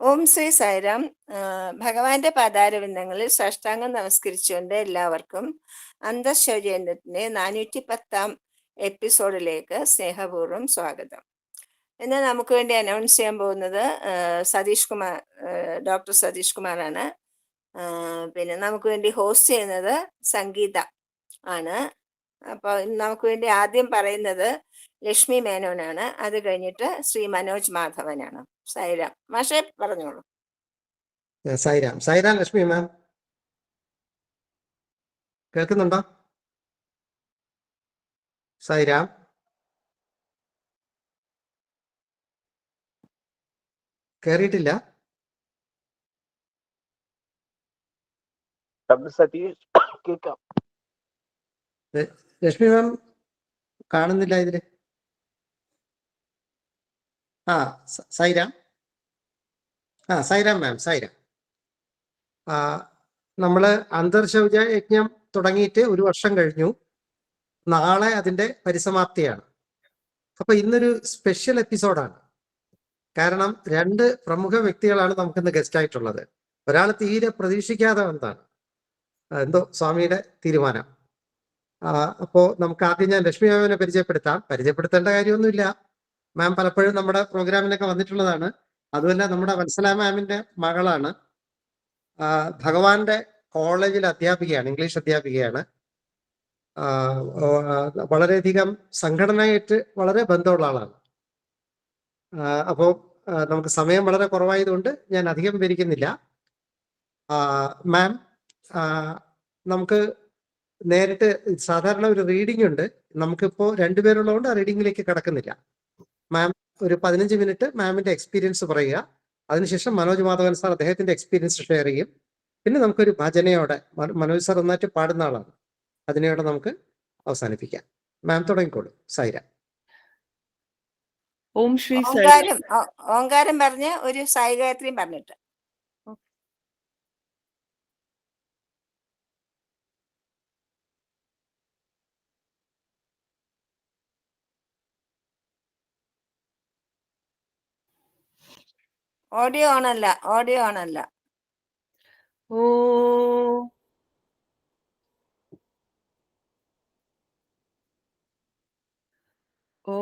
ഓം ശ്രീ സായിരാം. ഭഗവാന്റെ പാതാരവിന്ദങ്ങളിൽ സാഷ്ടാംഗം നമസ്കരിച്ചുകൊണ്ട് എല്ലാവർക്കും അന്തർ ശൗച യജ്ഞത്തിന്റെ 410 എപ്പിസോഡിലേക്ക് സ്നേഹപൂർവ്വം സ്വാഗതം. ഇന്ന് നമുക്ക് വേണ്ടി അനൗൺസ് ചെയ്യാൻ പോകുന്നത് ഡോക്ടർ സതീഷ് കുമാറാണ്. പിന്നെ നമുക്ക് വേണ്ടി ഹോസ്റ്റ് ചെയ്യുന്നത് സംഗീത ആണ്. അപ്പോൾ നമുക്ക് വേണ്ടി ആദ്യം പറയുന്നത് ലക്ഷ്മി മേനോനാണ്. അത് കഴിഞ്ഞിട്ട് ശ്രീ മനോജ് മാധവനാണ്. സായിരാം മാഷേ പറഞ്ഞോളൂ. സായിരാം ലക്ഷ്മി മാം കേൾക്കുന്നുണ്ടോ? സായിരാം കേറിയിട്ടില്ല. ലക്ഷ്മി മാം കാണുന്നില്ല ഇതില്. സായിരാം. സായിരാം മാം. സായിരാം. നമ്മള് അന്തർ ശൗച യജ്ഞം തുടങ്ങിയിട്ട് 1 വർഷം കഴിഞ്ഞു. നാളെ അതിന്റെ പരിസമാപ്തിയാണ്. അപ്പൊ ഇന്നൊരു സ്പെഷ്യൽ എപ്പിസോഡാണ്. കാരണം 2 പ്രമുഖ വ്യക്തികളാണ് നമുക്കിന്ന് ഗസ്റ്റ് ആയിട്ടുള്ളത്. ഒരാൾ തീരെ പ്രതീക്ഷിക്കാതെ വന്നതാണ്. എന്തോ സ്വാമിയുടെ തീരുമാനം. അപ്പോ നമുക്ക് ആദ്യം ഞാൻ ലക്ഷ്മി മാമിനെ പരിചയപ്പെടുത്തേണ്ട കാര്യമൊന്നുമില്ല. മാം പലപ്പോഴും നമ്മുടെ പ്രോഗ്രാമിനൊക്കെ വന്നിട്ടുള്ളതാണ്. അതുമല്ല, നമ്മുടെ വത്സല മാമിന്റെ മകളാണ്. ഭഗവാന്റെ കോളേജിൽ അധ്യാപികയാണ്, ഇംഗ്ലീഷ് അധ്യാപികയാണ്. വളരെയധികം സംഘടനയായിട്ട് വളരെ ബന്ധമുള്ള ആളാണ്. അപ്പോൾ നമുക്ക് സമയം വളരെ കുറവായതുകൊണ്ട് ഞാൻ അധികം വിവരിക്കുന്നില്ല. മാം, നമുക്ക് നേരിട്ട് സാധാരണ ഒരു റീഡിംഗ് ഉണ്ട്. നമുക്കിപ്പോ 2 പേരുള്ളതുകൊണ്ട് ആ റീഡിങ്ങിലേക്ക് കടക്കുന്നില്ല. മാം ഒരു 15 മിനിറ്റ് മാമിന്റെ എക്സ്പീരിയൻസ് പറയുക. അതിനുശേഷം മനോജ് മാധവൻ സാർ അദ്ദേഹത്തിന്റെ എക്സ്പീരിയൻസ് ഷെയർ ചെയ്യും. പിന്നെ നമുക്കൊരു ഭജനയോടെ, മനോജ് സാർ നന്നായിട്ട് പാടുന്ന ആളാണ്, അതിനോടെ നമുക്ക് അവസാനിപ്പിക്കാം. മാം തുടങ്ങിക്കോളൂ. സായിരാം. ഓം ശ്രീ ഓങ്കാരം പറഞ്ഞ് ഒരു സായി ഗായത്രിയും പറഞ്ഞിട്ട്. ഓഡിയോ ഓണല്ല. ഓ ഓ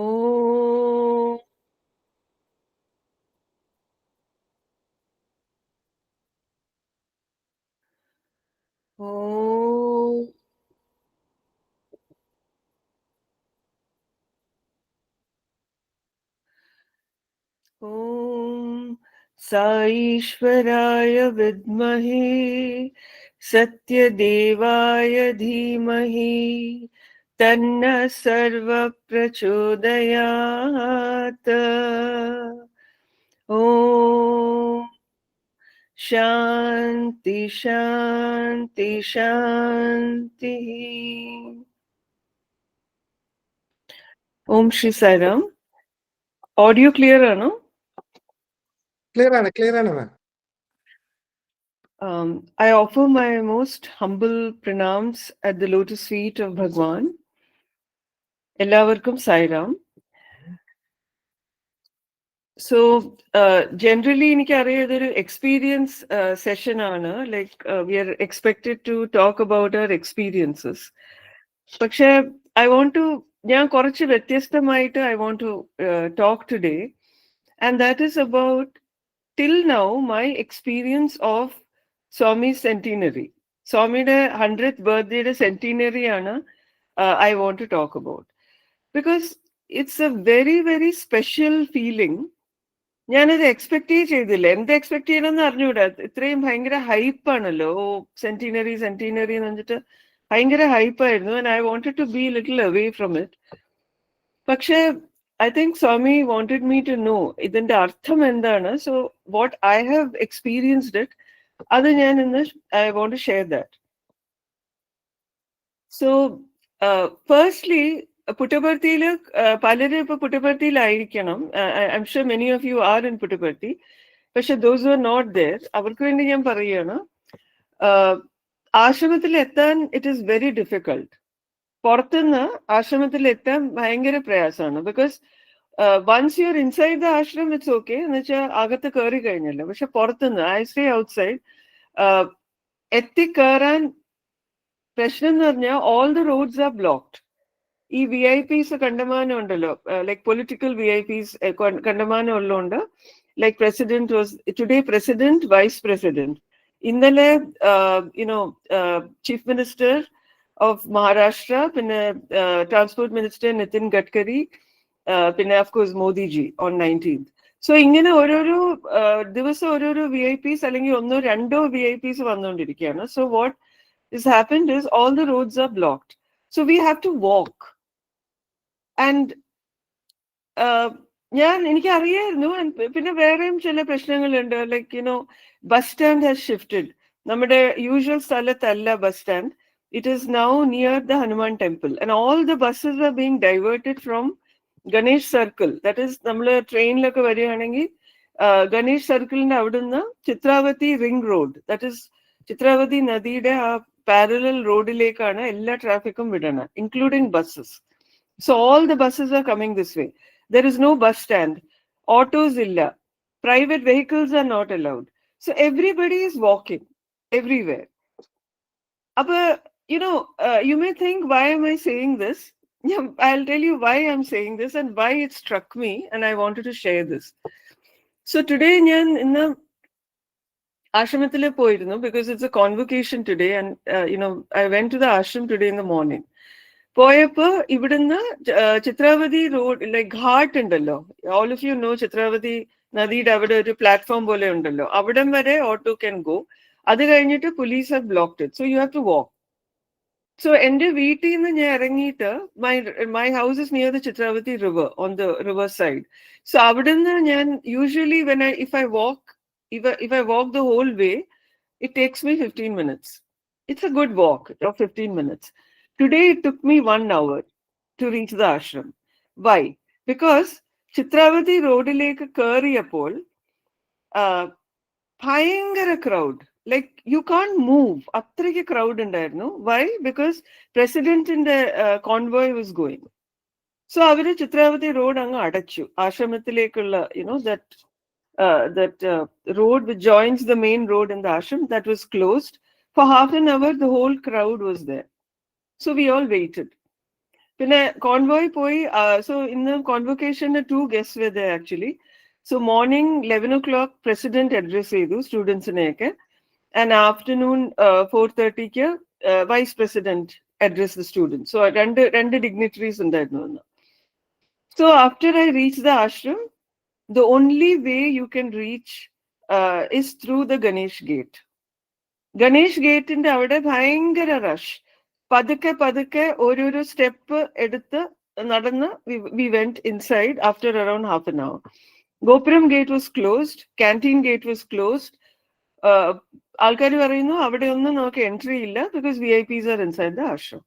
ഓ ഓം സായീശ്വരായ വിദ്മഹേ സത്യദേവായ ധീമഹി തന്ന സർവ പ്രചോദയാത്. ഓം ശാന്തി ശാന്തി ശാന്തി. ഓം ശ്രീ സായിരാം. ഓഡിയോ ക്ലിയർ ആണോ? ക്ലിയർ ആണ് മാം. I offer my most humble pranams at the lotus feet of Bhagawan. Ellavarkum Sairam. So generally എനിക്ക് അറിയാം ഇതൊരു എക്സ്പീരിയൻസ് സെഷൻ ആണ്. Like we are expected to talk about our experiences. പക്ഷെ ഞാൻ കുറച്ച് വ്യത്യസ്തമായിട്ട് I want to talk today, and that is about till now my experience of Swami's centenary. Swamiയുടെ 100th birthday centenary ആണ് I want to talk about, because it's a very very special feeling. ഞാനത് expect ചെയ്തില്ല. എന്ത് expect ചെയ്യണമെന്ന് അറിഞ്ഞൂടാ. ഇത്രയും ഭയങ്കര ഹൈപ്പാണല്ലോ. Centenary എന്ന് പറഞ്ഞിട്ട് ഭയങ്കര ഹൈപ്പായിരുന്നു. And I wanted to be little away from it. പക്ഷേ I think Swami wanted me to know ഇതിന്റെ അർത്ഥം എന്താണ്. So what I have experienced it, അത് ഞാൻ ഇന്ന് I want to share that. So firstly, പുട്ടപർത്തിയിൽ പലരും ഇപ്പൊ പുട്ടപർത്തിയിലായിരിക്കണം. I'm sure many of you are in Puttaparthi. പക്ഷെ those who are not there, അവർക്ക് വേണ്ടി ഞാൻ പറയുകയാണ്, ആശ്രമത്തിൽ എത്താൻ it is very difficult. പുറത്തുനിന്ന് ആശ്രമത്തിൽ എത്താൻ ഭയങ്കര പ്രയാസമാണ്. Because once you're inside the ashram, it's okay. എന്ന് വെച്ചാൽ അകത്ത് കയറി കഴിഞ്ഞല്ലോ. പക്ഷെ പുറത്തുനിന്ന് I stay outside. എത്തിക്കയറാൻ പ്രശ്നം എന്ന് പറഞ്ഞാൽ all the roads are blocked. ഈ VIPs കണ്ടമാനം ഉണ്ടല്ലോ, ലൈക് പൊളിറ്റിക്കൽ VIPs കണ്ടമാനം ഉള്ളതുകൊണ്ട്, like president was today president, vice president, ഇന്നലെ ചീഫ് മിനിസ്റ്റർ ഓഫ് മഹാരാഷ്ട്ര, പിന്നെ ട്രാൻസ്പോർട്ട് മിനിസ്റ്റർ നിതിൻ ഗഡ്കരി, പിന്നെ of course Modiji on 19th. So ഇങ്ങനെ ഓരോരോ ദിവസം ഓരോരോ VIPs അല്ലെങ്കിൽ ഒന്നോ രണ്ടോ VIPs വന്നുകൊണ്ടിരിക്കുകയാണ്. So what is happened is all the roads are blocked. So we have to walk. And എനിക്ക് അറിയായിരുന്നു. പിന്നെ വേറെയും ചില പ്രശ്നങ്ങളുണ്ട്. Like bus stand has shifted. നമ്മുടെ യൂഷ്വൽ സ്ഥലത്തല്ല bus stand. It is now near the Hanuman temple and all the buses are being diverted from Ganesh circle. That is നമ്മൾ ട്രെയിനിലൊക്കെ വരികയാണെങ്കിൽ ഗണേഷ് സർക്കിളിന്റെ അവിടുന്ന് Chitravati ring road, that is Chitravati നദിയുടെ ആ പാരലൽ റോഡിലേക്കാണ് എല്ലാ ട്രാഫിക്കും വിടണം, including buses. So all the buses are coming this way. There is no bus stand. Autos illa. Private vehicles are not allowed. So everybody is walking everywhere. You may think, why am I saying this? I'll tell you why I'm saying this and why it struck me, and I wanted to share this. So today in the ashramatile poirunnu because it's a convocation today, and I went to the ashram today in the morning. പോയപ്പോ ഇവിടുന്ന് Chitravati road, like ghat ഉണ്ടല്ലോ, all of you know Chitravati നദിയുടെ അവിടെ ഒരു platform പോലെ ഉണ്ടല്ലോ, അവിടം വരെ ഓട്ടോ ക്യാൻ ഗോ. അത് കഴിഞ്ഞിട്ട് police have blocked it. So you have to walk. So എന്റെ വീട്ടിൽ നിന്ന് ഞാൻ ഇറങ്ങിയിട്ട് my house is near the Chitravathi river, on the river side. So അവിടുന്ന് ഞാൻ usually if I walk the whole way, it takes me 15 minutes. It's a good walk of 15 minutes. Today it took me 1 hour to reach the ashram. Why? Because Chitravathi റോഡിലേക്ക് കയറിയപ്പോൾ ഭയങ്കര crowd, like you can't move, അത്രയ്ക്ക് crowd ഉണ്ടായിരുന്നു. Why? Because പ്രസിഡന്റിന്റെ convoy was going. So അവര് Chitravathi road അങ്ങ് അടച്ചു. ആശ്രമത്തിലേക്കുള്ള that road which joins the main road in the ashram, that was closed for half an hour. The whole crowd was there. So we all waited. Pinne convoy poi, so in the convocation 2 guests were there actually. So morning 11 o'clock president address edu students neke, and afternoon 4:30 ke vice president address the students. So rendu dignitaries undayirunnu. So after I reached the ashram, the only way you can reach is through the Ganesh gate. Ganesh gate inde avade bhayangara rush. പതുക്കെ ഓരോരോ step എടുത്ത് നടന്ന് we went inside after around half an hour. ഗോപുരം gate was closed, canteen gate was closed. ആൾക്കാർ പറയുന്നു അവിടെ ഒന്നും നമുക്ക് എൻട്രി ഇല്ല because VIPs are inside the ashram.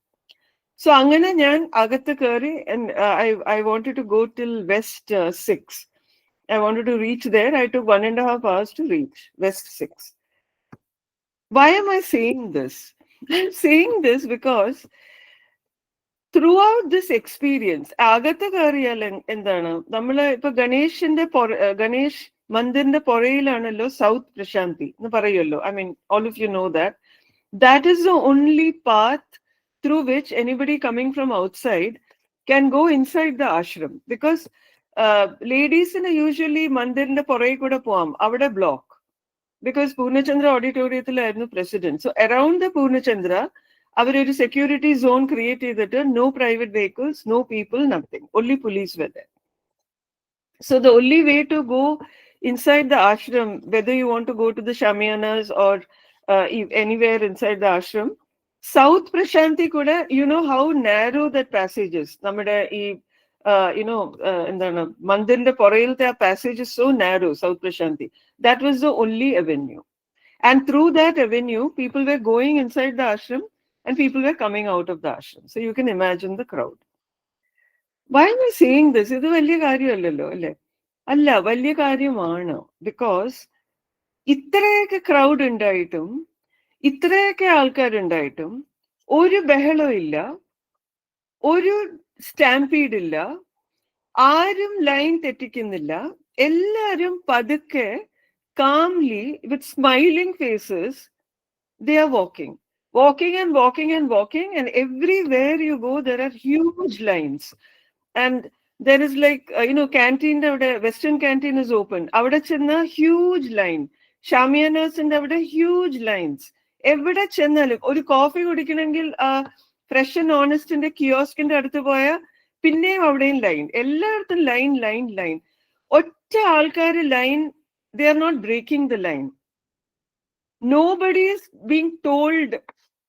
So അങ്ങനെ ഞാൻ അകത്ത് കയറി, I wanted to go till West 6. I wanted to reach there. I took 1.5 hours to reach West 6. Why am I saying this? I'm saying this because throughout this experience, അകത്ത് കയറിയാൽ എന്താണ്, നമ്മള് ഇപ്പൊ Ganesh മന്ദിറിന്റെ പുറയിലാണല്ലോ south പ്രശാന്തി എന്ന് പറയുമല്ലോ. I mean, all of you know that. That is the only path through which anybody coming from outside can go inside the ashram. Because ladies usually മന്ദിറിന്റെ പുറയിൽ കൂടെ പോവാം, അവിടെ ബ്ലോക്ക്. Because Purnachandra ഓഡിറ്റോറിയത്തിലായിരുന്നു president. So around the Purnachandra അവരൊരു security zone create ചെയ്തിട്ട് no private vehicles, no people, nothing. Only police were there. So the only way to go inside the ashram, whether you want to go to the shamiyanas or anywhere inside the ashram, South Prashanti kuda, you know how narrow that passage is. Namade എന്താണ് മന്ദിറിന്റെ പുറയിലത്തെ ആ passage is so narrow, South Prashanti. That was the only avenue. And through that avenue, people were going inside the ashram and people were coming out of the ashram. So you can imagine the crowd. Why am I saying this? ഇത് വലിയ കാര്യമല്ലല്ലോ അല്ലേ? അല്ല, വലിയ കാര്യമാണ്. Because ഇത്രയൊക്കെ crowd ഉണ്ടായിട്ടും ഇത്രയൊക്കെ ആൾക്കാരുണ്ടായിട്ടും ഒരു ബഹളവും ഇല്ല, ഒരു സ്റ്റാമ്പീഡ് ഇല്ല, ആരും ലൈൻ തെറ്റിക്കുന്നില്ല. എല്ലാരും പതുക്കെ calmly with smiling faces they are walking and walking and walking, and everywhere you go there are huge lines. And there is like canteen avade, western canteen is open, avade chenna huge line, shamiyanas and avade huge lines. Evide chennalum oru coffee kudikkanengil fresh and honest inde kiosk inde aduthu poya pinneyum avadeyum line, ellarthum line otta aalkare line, they are not breaking the line. Nobody is being told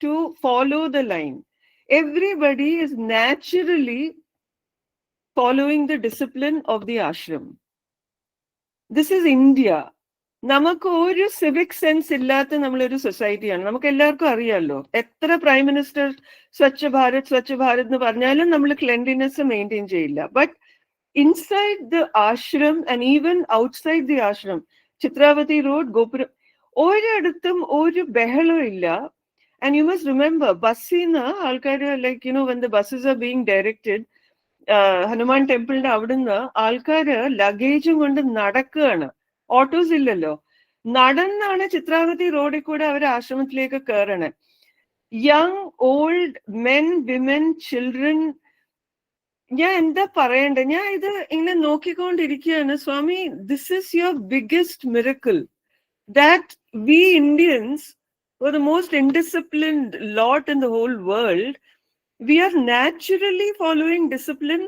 to follow the line. Everybody is naturally following the discipline of the ashram. This is India. നമുക്ക് ഒരു civic sense ഇല്ലാത്ത നമ്മളൊരു സൊസൈറ്റിയാണ്. നമുക്ക് എല്ലാവർക്കും അറിയാമല്ലോ, എത്ര prime minister Swachh Bharat എന്ന് പറഞ്ഞാലും നമ്മൾ ക്ലെൻലിനെസ് മെയിൻറ്റെയിൻ ചെയ്യില്ല. But inside the ashram and even outside the ashram, Chitravati road, ഗോപുരം, ഒരിടത്തും ഒരു ബഹളവും ഇല്ല. ആൻഡ് യു മസ്റ്റ് റിമെമ്പർ, ബസ്സിൽ നിന്ന് ആൾക്കാർ like when the buses are being directed, Hanuman ടെമ്പിളിന്റെ അവിടുന്ന് ആൾക്കാര് ലഗേജും കൊണ്ട് നടക്കുകയാണ്. ഓട്ടോസ് ഇല്ലല്ലോ, നടന്നാണ് ചിത്രാവതി റോഡിൽ കൂടെ അവർ ആശ്രമത്തിലേക്ക് കയറണേ. Young, old, men, women, children. ഞാൻ എന്താ പറയണ്ടേ, ഞാൻ ഇത് ഇങ്ങനെ നോക്കിക്കൊണ്ടിരിക്കുകയാണ്. Swami, this is your biggest miracle, that we Indians were the most indisciplined lot in the whole world. We are naturally following discipline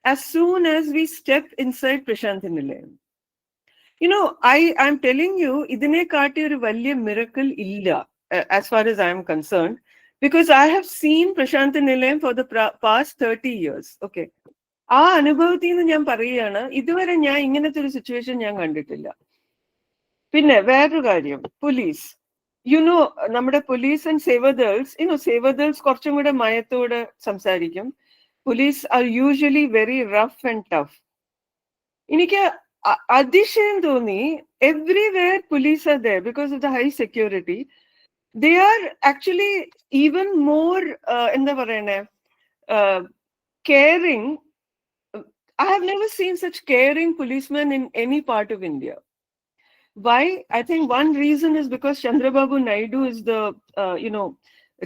as soon as we step inside Prashanthi Nilayam. I'm telling you, idine kaatti oru valiya miracle illa as far as I am concerned, because I have seen Prashanthi Nilayam for the past 30 years. Okay, ആ അനുഭവത്തിൽ നിന്ന് ഞാൻ പറയുകയാണ്, ഇതുവരെ ഞാൻ ഇങ്ങനത്തെ ഒരു situation ഞാൻ കണ്ടിട്ടില്ല. പിന്നെ വേറൊരു കാര്യം, പോലീസ്. നമ്മുടെ പോലീസ് ആൻഡ് സേവദൾസ്, സേവദൾസ് കുറച്ചും കൂടെ മയത്തോടെ സംസാരിക്കും. Police are usually very rough and tough. എനിക്ക് അതിശയം തോന്നി, everywhere police are there because of the high security. They are actually even more എന്താ പറയണേ, caring. I have never seen such caring policemen in any part of India. Why? I think one reason is because Chandrababu Naidu is the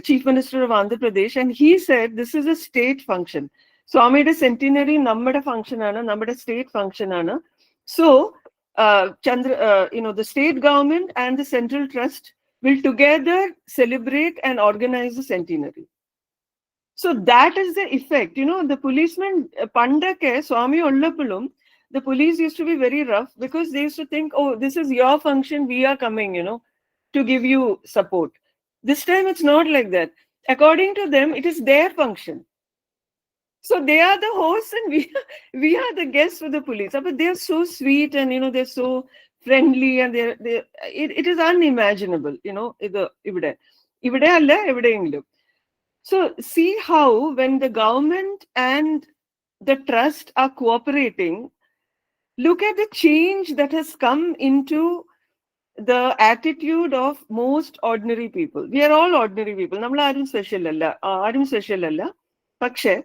Chief Minister of Andhra Pradesh, and he said this is a state function. Swami's centenary nammada function aanu, nammada state function aanu. So the state government and the central trust will together celebrate and organize the centenary. So that is the effect. The policemen pandake Swami ullappulum, the police used to be very rough because they used to think, oh, this is your function, we are coming, to give you support. This time it's not like that. According to them, it is their function. So they are the hosts and we are the guests for the police. But they are so sweet and, they're so friendly and it is unimaginable, ivide alla evideyengilum. So see how when the government and the trust are cooperating, look at the change that has come into the attitude of most ordinary people. We are all ordinary people. Nammal aarum special alla. Pakshe,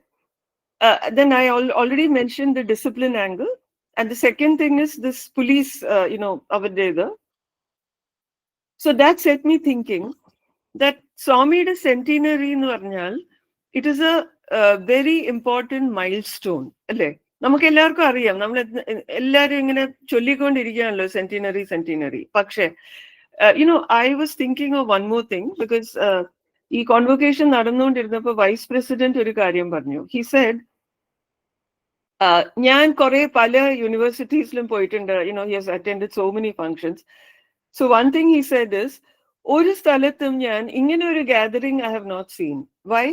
then I already mentioned the discipline angle. And the second thing is this police, avadeda. So that set me thinking that Swami's centenary nu parnal, it is a very important milestone. Alle? നമുക്ക് എല്ലാവർക്കും അറിയാം, നമ്മൾ എല്ലാവരും ഇങ്ങനെ ചൊല്ലിക്കൊണ്ടിരിക്കുകയാണല്ലോ centenary. പക്ഷേ I was thinking of one more thing, because ഈ convocation നടന്നുകൊണ്ടിരുന്നപ്പോൾ vice president ഒരു കാര്യം പറഞ്ഞു. ഹി സെഡ്, ഞാൻ കുറെ പല യൂണിവേഴ്സിറ്റീസിലും പോയിട്ടുണ്ട്, he has attended so many functions. So one thing he said is, ഒരു സ്ഥലത്തും ഞാൻ ഇങ്ങനെ ഒരു gathering I have not seen. Why?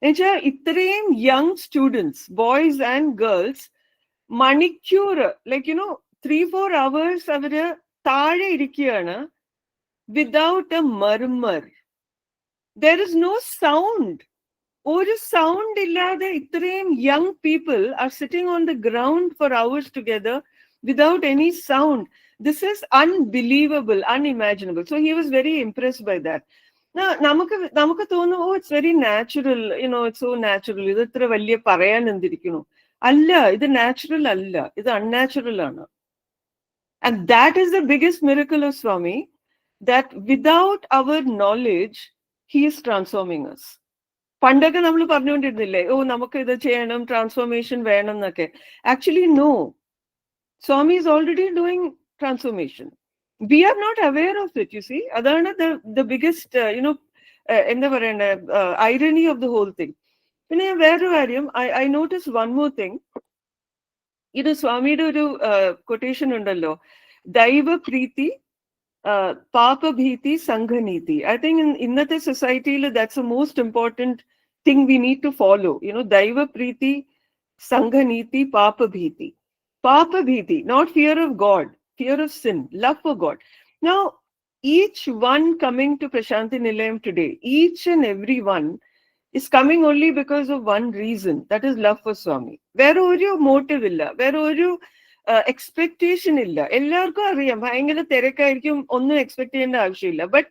എന്നുവെച്ചാൽ ഇത്രയും young students, boys and girls, മണിക്കൂർ, ലൈക്ക് 3-4 hours അവര് താഴെ ഇരിക്കുകയാണ്, without a murmur. There is no sound. ഒരു സൗണ്ട് ഇല്ലാതെ ഇത്രയും young people are sitting on the ground for hours together without any sound. This is unbelievable, unimaginable. So he was very impressed by that. നമുക്ക് തോന്നും, oh, it's very natural, it's so natural, ഇത് ഇത്ര വലിയ പറയാൻ എന്തിരിക്കുന്നു. അല്ല, ഇത് natural അല്ല, ഇത് അൺനാച്ചുറൽ ആണ്. And that is the biggest miracle of Swami, that without our knowledge, he is transforming us. പണ്ടൊക്കെ നമ്മൾ പറഞ്ഞുകൊണ്ടിരുന്നില്ലേ, ഓ നമുക്ക് ഇത് ചെയ്യണം, ട്രാൻസ്ഫോർമേഷൻ വേണം എന്നൊക്കെ. Actually no, Swami is already doing transformation. We are not aware of it, you see. അതാണ് the biggest, എന്താ പറയണ്ട, irony of the whole thing. പിന്നെ വേറൊരു കാര്യം, I noticed one more thing. ഇത് സ്വാമിയുടെ ഒരു കൊട്ടേഷൻ ഉണ്ടല്ലോ, ദൈവ പ്രീതി പാപഭീതി സംഘനീതി. I think in ഇന്നത്തെ സൊസൈറ്റിയിൽ that's the most important thing we need to follow. ദൈവ പ്രീതി സംഘനീതി പാപഭീതി. Papabhiti, not fear of God, fear of sin, love for God. Now, each one coming to Prashanthi Nilayam today, each and every one is coming only because of one reason, that is love for Swami. Vera oru motive illa, vera oru expectation illa. Ellarku ariyam, bhayangara therekayirikkum, onnu expect cheyanda avashyamilla, but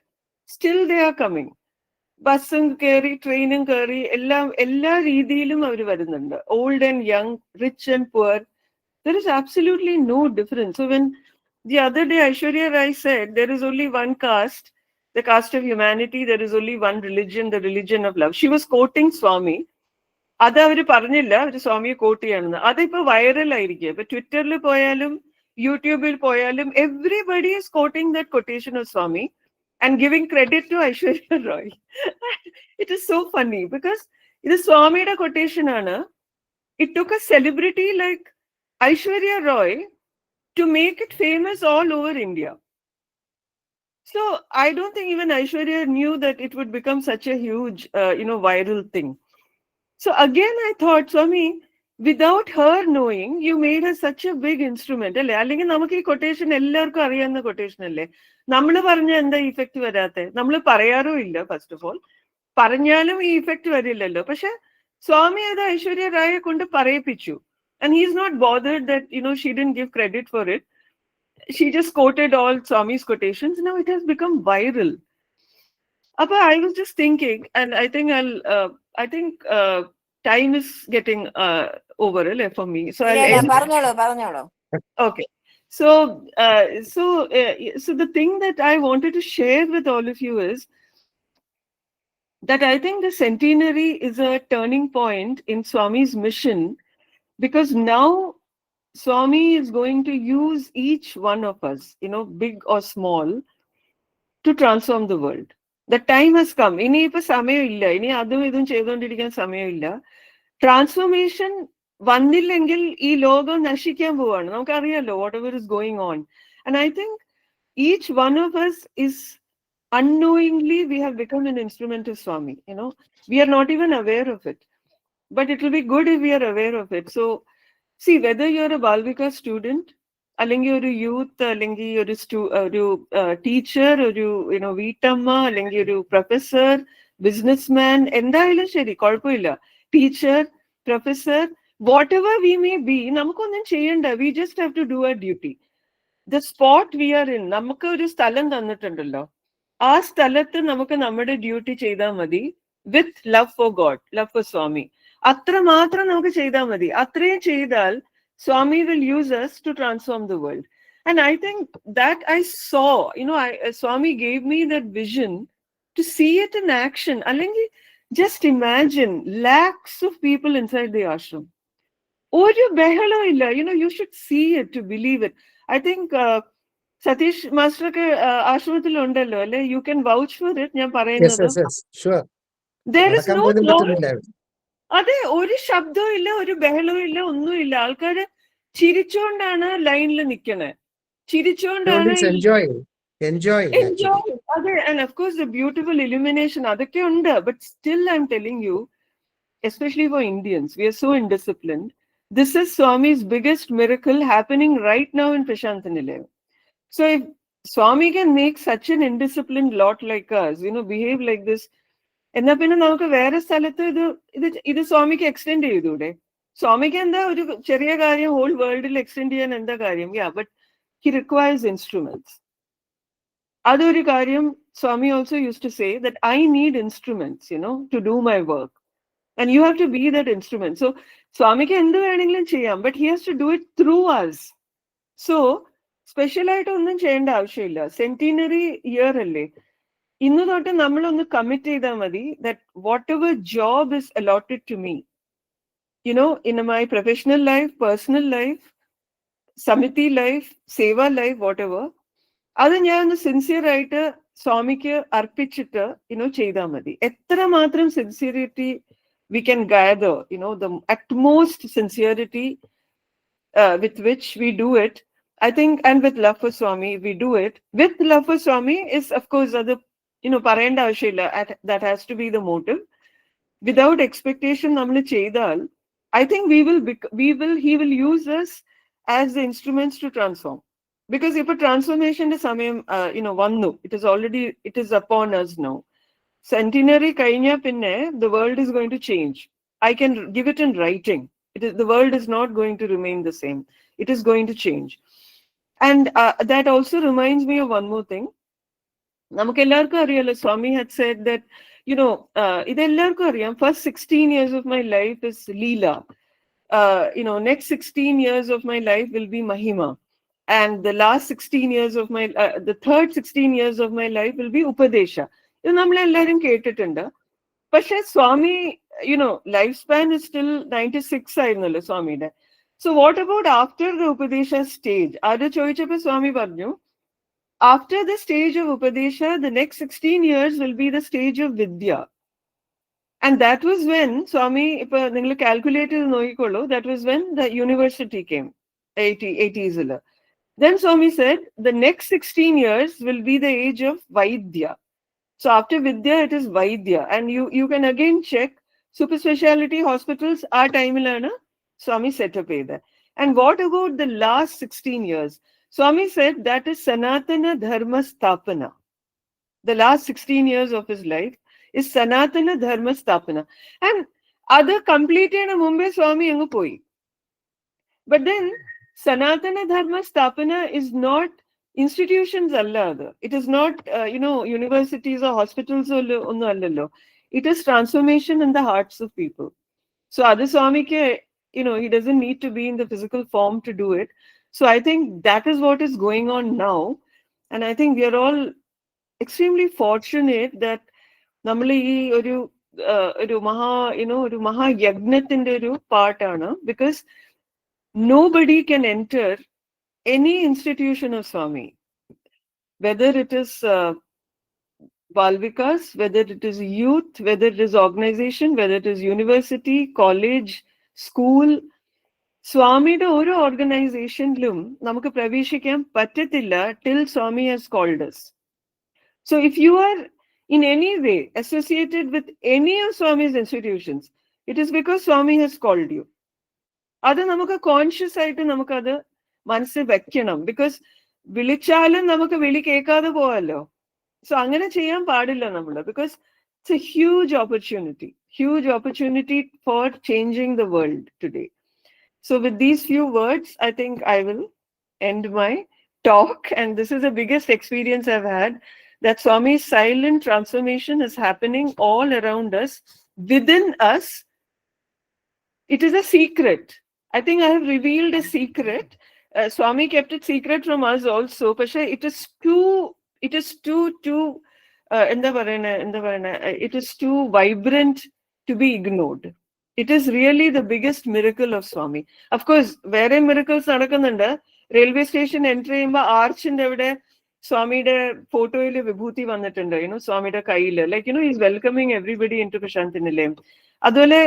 still they are coming. ബസ്സും കയറി ട്രെയിനും കയറി എല്ലാ രീതിയിലും അവർ വരുന്നുണ്ട്. Old and young, rich and poor. There is absolutely no difference. So when the other day Aishwarya Rai said there is only one caste, the caste of humanity, there is only one religion, the religion of love. She was quoting Swami. അത് അവര് പറഞ്ഞില്ല, അവര് സ്വാമിയെ coat ചെയ്യാണെന്ന്. അതിപ്പോ viral ആയിരിക്കും. ഇപ്പൊ ട്വിറ്ററിൽ പോയാലും യൂട്യൂബിൽ പോയാലും everybody is quoting that quotation of Swami and giving credit to Aishwarya Rai. It is so funny because ഇത് സ്വാമിയുടെ quotation ആണ്. It took a celebrity like Aishwarya Rai to make it famous all over India. So I don't think even Aishwarya knew that it would become such a huge, viral thing. So again, I thought, Swami, without her knowing, you made her such a big instrument. അല്ലെങ്കിൽ നമുക്ക് ഈ quotation എല്ലാവർക്കും അറിയാവുന്ന quotation അല്ലേ? നമ്മൾ പറഞ്ഞ എന്താ effect വരാത്തെ? നമ്മൾ പറയാറും ഇല്ല. ഫസ്റ്റ് ഓഫ് ഓൾ പറഞ്ഞാലും ഈ ഇഫക്റ്റ് വരില്ലല്ലോ. പക്ഷെ സ്വാമി അത് ഐശ്വര്യ റായെ കൊണ്ട് പറയിപ്പിച്ചു. And he's not bothered that, she didn't give credit for it. She just quoted all Swami's quotations. Now it has become viral. Appa, I was just thinking, and I think time is getting over for me. So I'll end. പറഞ്ഞോളൂ. Okay. So the thing that I wanted to share with all of you is that I think the centenary is a turning point in Swami's mission. Because now Swami is going to use each one of us, big or small, to transform the world. The time has come. Ini ipo samayam illa. Ini adum idum cheyondirikan samayam illa. Transformation vannillengil ee logam nashikkan povanu. Namukku ariyallo whatever is going on. And I think each one of us is unknowingly we have become an instrument of Swami. We are not even aware of it. But it will be good if we are aware of it. So, see, whether you're a Balvika student, അല്ലെങ്കിൽ ഒരു youth, അല്ലെങ്കിൽ ഒരു teacher, ഒരു വീട്ടമ്മ, അല്ലെങ്കിൽ ഒരു professor, businessman, എന്തായാലും ശരി, കുഴപ്പമില്ല. Teacher, professor, whatever we may be, നമുക്കൊന്നും ചെയ്യണ്ട. We just have to do our duty. The spot we are in, നമുക്ക് ഒരു സ്ഥലം തന്നിട്ടുണ്ടല്ലോ, ആ സ്ഥലത്ത് നമുക്ക് നമ്മുടെ ഡ്യൂട്ടി ചെയ്താൽ മതി. With love for God, love for Swami. അത്ര മാത്രം നമുക്ക് ചെയ്താൽ മതി. അത്രയും ചെയ്താൽ Swami will use us to transform the world. And I think that I saw, Swami gave me that vision to see it in action. Allengi, just imagine lakhs of people inside the ashram. Oru behalo illa, you should see it to believe it. I think Satish Master ke ashramത്തിൽ ഉണ്ടല്ലോ അല്ലേ? You can vouch for it. ഞാൻ പറയുന്നത്. Yes, sure. There is no noise. അതെ, ഒരു ശബ്ദവും ഇല്ല, ഒരു ബഹളവും ഇല്ല, ഒന്നുമില്ല. ആൾക്കാര് ചിരിച്ചോണ്ടാണ് ലൈനിൽ നിക്കണേ, ചിരിച്ചോണ്ടാണ്. അതെ, and of course the beautiful illumination അതൊക്കെ ഉണ്ട്. But still I'm telling you, especially for Indians, we are so indisciplined. This is Swami's biggest miracle happening right now in Prashanthi Nilayam. So if Swami can make such an indisciplined lot like us, behave like this, എന്നാ പിന്നെ നമുക്ക് വേറെ സ്ഥലത്ത് ഇത് സ്വാമിക്ക് extend ചെയ്തൂടെ? സ്വാമിക്ക് എന്താ ഒരു ചെറിയ കാര്യം ഹോൾ വേൾഡിൽ എക്സ്റ്റെൻഡ് ചെയ്യാൻ എന്താ കാര്യം? But he requires instruments. അതൊരു കാര്യം. Swami also use to say that I need instruments, to do my work. And you have to be that instrument. So Swamike endu venengalum cheyam, but he has to do it through us. So special ആയിട്ട് ഒന്നും ചെയ്യേണ്ട ആവശ്യമില്ല. Centenary year അല്ലേ, ഇന്ന് തൊട്ട് നമ്മളൊന്ന് commit ചെയ്താൽ മതി that whatever job is allotted to me, in my professional life, personal life, samiti life, seva life, whatever, അത് ഞാൻ ഒന്ന് സിൻസിയർ ആയിട്ട് സ്വാമിക്ക് അർപ്പിച്ചിട്ട് ചെയ്താൽ മതി. എത്രമാത്രം sincerity we can gather, the utmost sincerity with which we do it, I think, and with love for Swami, we do it. With love for Swami is, of course, other, parayanda avashyamilla, that has to be the motive. Without expectation, nammal cheydal, I think he will use us as the instruments to transform. Because if a transformation is samayam, vannu, it is upon us now. Centenary kainya pinne, the world is going to change. I can give it in writing. The world is not going to remain the same. It is going to change. And that also reminds me of one more thing. Namak ellarku ariyala, Swami had said that, idu ellarku ariyam, first 16 years of my life is Leela. Next 16 years of my life will be Mahima. And the last 16 years of the third 16 years of my life will be Upadesha. ഇത് നമ്മളെല്ലാരും കേട്ടിട്ടുണ്ട്. പക്ഷെ Swami life span is still 96 ആയിരുന്നല്ലോ സ്വാമിയുടെ. So what about after the upadesha stage? അത് ചോദിച്ചപ്പോ സ്വാമി പറഞ്ഞു, after the stage of upadesha, the next 16 years will be the stage of vidya. And that was when Swami, ഇപ്പൊ നിങ്ങൾ കാൽക്കുലേറ്റ് ചെയ്ത് നോക്കിക്കോളൂ, that was when the university came 80s. Then Swami said, the next 16 years will be the age of Vaidya. So after Vidya, it is Vaidya. And you can again check super speciality hospitals, our time ilana, Swami set up there. And what about the last 16 years? Swami said that is Sanatana Dharma Sthapana. The last 16 years of his life is Sanatana Dharma Sthapana. And other completed Mumbai Swami angu poi. But then Sanatana Dharma Sthapana is not institutions alla. It is not universities or hospitals onnu allallo. It is transformation in the hearts of people. So Adi Swami ke, he doesn't need to be in the physical form to do it. So I think that is what is going on now. And I think we are all extremely fortunate that nammal ee oru maha yagnathinte oru part aanu, because nobody can enter any institution of Swami, whether it is Balvikas, whether it is youth, whether it is organization, whether it is university, college, school. Swamide oru organizationilum namukku praveshikkan pattathilla till Swami has called us. So if you are in any way associated with any of Swami's institutions, it is because Swami has called you. അത് നമുക്ക് conscious ആയിട്ട് നമുക്കത് മനസ്സിൽ വെക്കണം. Because വിളിച്ചാലും നമുക്ക് വിളി കേൾക്കാതെ പോവാല്ലോ. സോ അങ്ങനെ ചെയ്യാൻ പാടില്ല നമ്മള്, because it's A huge opportunity for changing the world today. So with these few words I think I will end my talk. And this is the biggest experience I've had, that Swami's silent transformation is happening all around us, within us. It is a secret. I think I have revealed a secret. Swami kept it secret from us also. But it is too vibrant to be ignored. It is really the biggest miracle of Swami. Of course, where miracles നടക്കുന്നുണ്ട്. Railway station entry ചെയ്യുമ്പോൾ ആർച്ചിന്റെ അവിടെ സ്വാമിയുടെ ഫോട്ടോയില് വിഭൂതി വന്നിട്ടുണ്ട്, സ്വാമിയുടെ കയ്യില്, is welcoming everybody in to Prashanti Nilayam. അതുപോലെ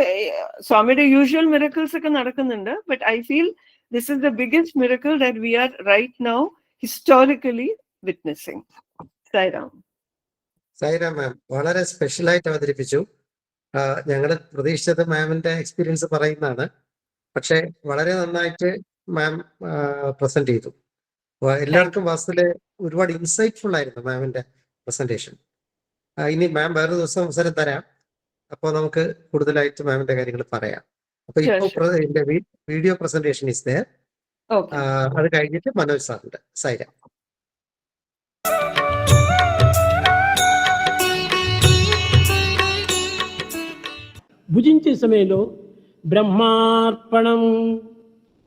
സ്വാമിയുടെ യൂഷ്വൽ മിറക്കിൾസ് ഒക്കെ നടക്കുന്നുണ്ട്. But I feel this is the biggest miracle that we are right now historically witnessing. Sairam. Sairam ma'am വളരെ സ്പെഷ്യലായിട്ട് അവതരിപ്പിച്ചു. ഞങ്ങൾ പ്രതീക്ഷിച്ചത് മാമിന്റെ എക്സ്പീരിയൻസ് പറയുന്നതാണ്, പക്ഷെ വളരെ നന്നായിട്ട് മാം പ്രസന്റ് ചെയ്തു. എല്ലാവർക്കും വാസ്തവത്തില് ഒരുപാട് ഇൻസൈറ്റ്ഫുൾ ആയിരുന്നു മാമിന്റെ പ്രസന്റേഷൻ. ഇനി മാം വേറെ ദിവസം അവസരം തരാം, അപ്പോൾ നമുക്ക് കൂടുതലായിട്ട് മാമിന്റെ കാര്യങ്ങൾ പറയാം. അപ്പൊ ഇപ്പൊ വീഡിയോ പ്രസന്റേഷൻ ഇസ് ദേർ. അത് കഴിഞ്ഞിട്ട് മനോജ് സാറിന്റെ. സൈറാം. భుజించే సమయంలో బ్రహ్మార్పణం,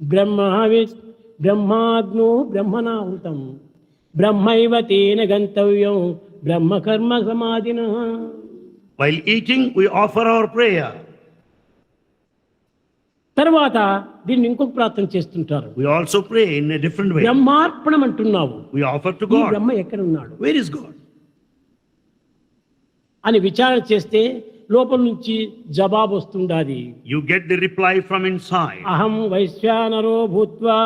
బ్రహ్మావిత్, బ్రహ్మాగ్నో బ్రహ్మణాహుతం, బ్రహ్మైవ తేన గంతవ్యం బ్రహ్మకర్మ సమాధినః. While eating, we offer our prayer. తర్వాత దీన్ని ఇంకొక ప్రార్థన చేస్తుంటారు. We also pray in a different way. బ్రహ్మార్పణం అంటున్నావు, We offer to ఈ God. బ్రహ్మ ఎక్కడ ఉన్నాడు Where is God? అని విచారణ చేస్తే లోపల నుంచి జవాబు వస్తుండాది. You get the reply from inside. అహం వైశ్వానరో భూత్వా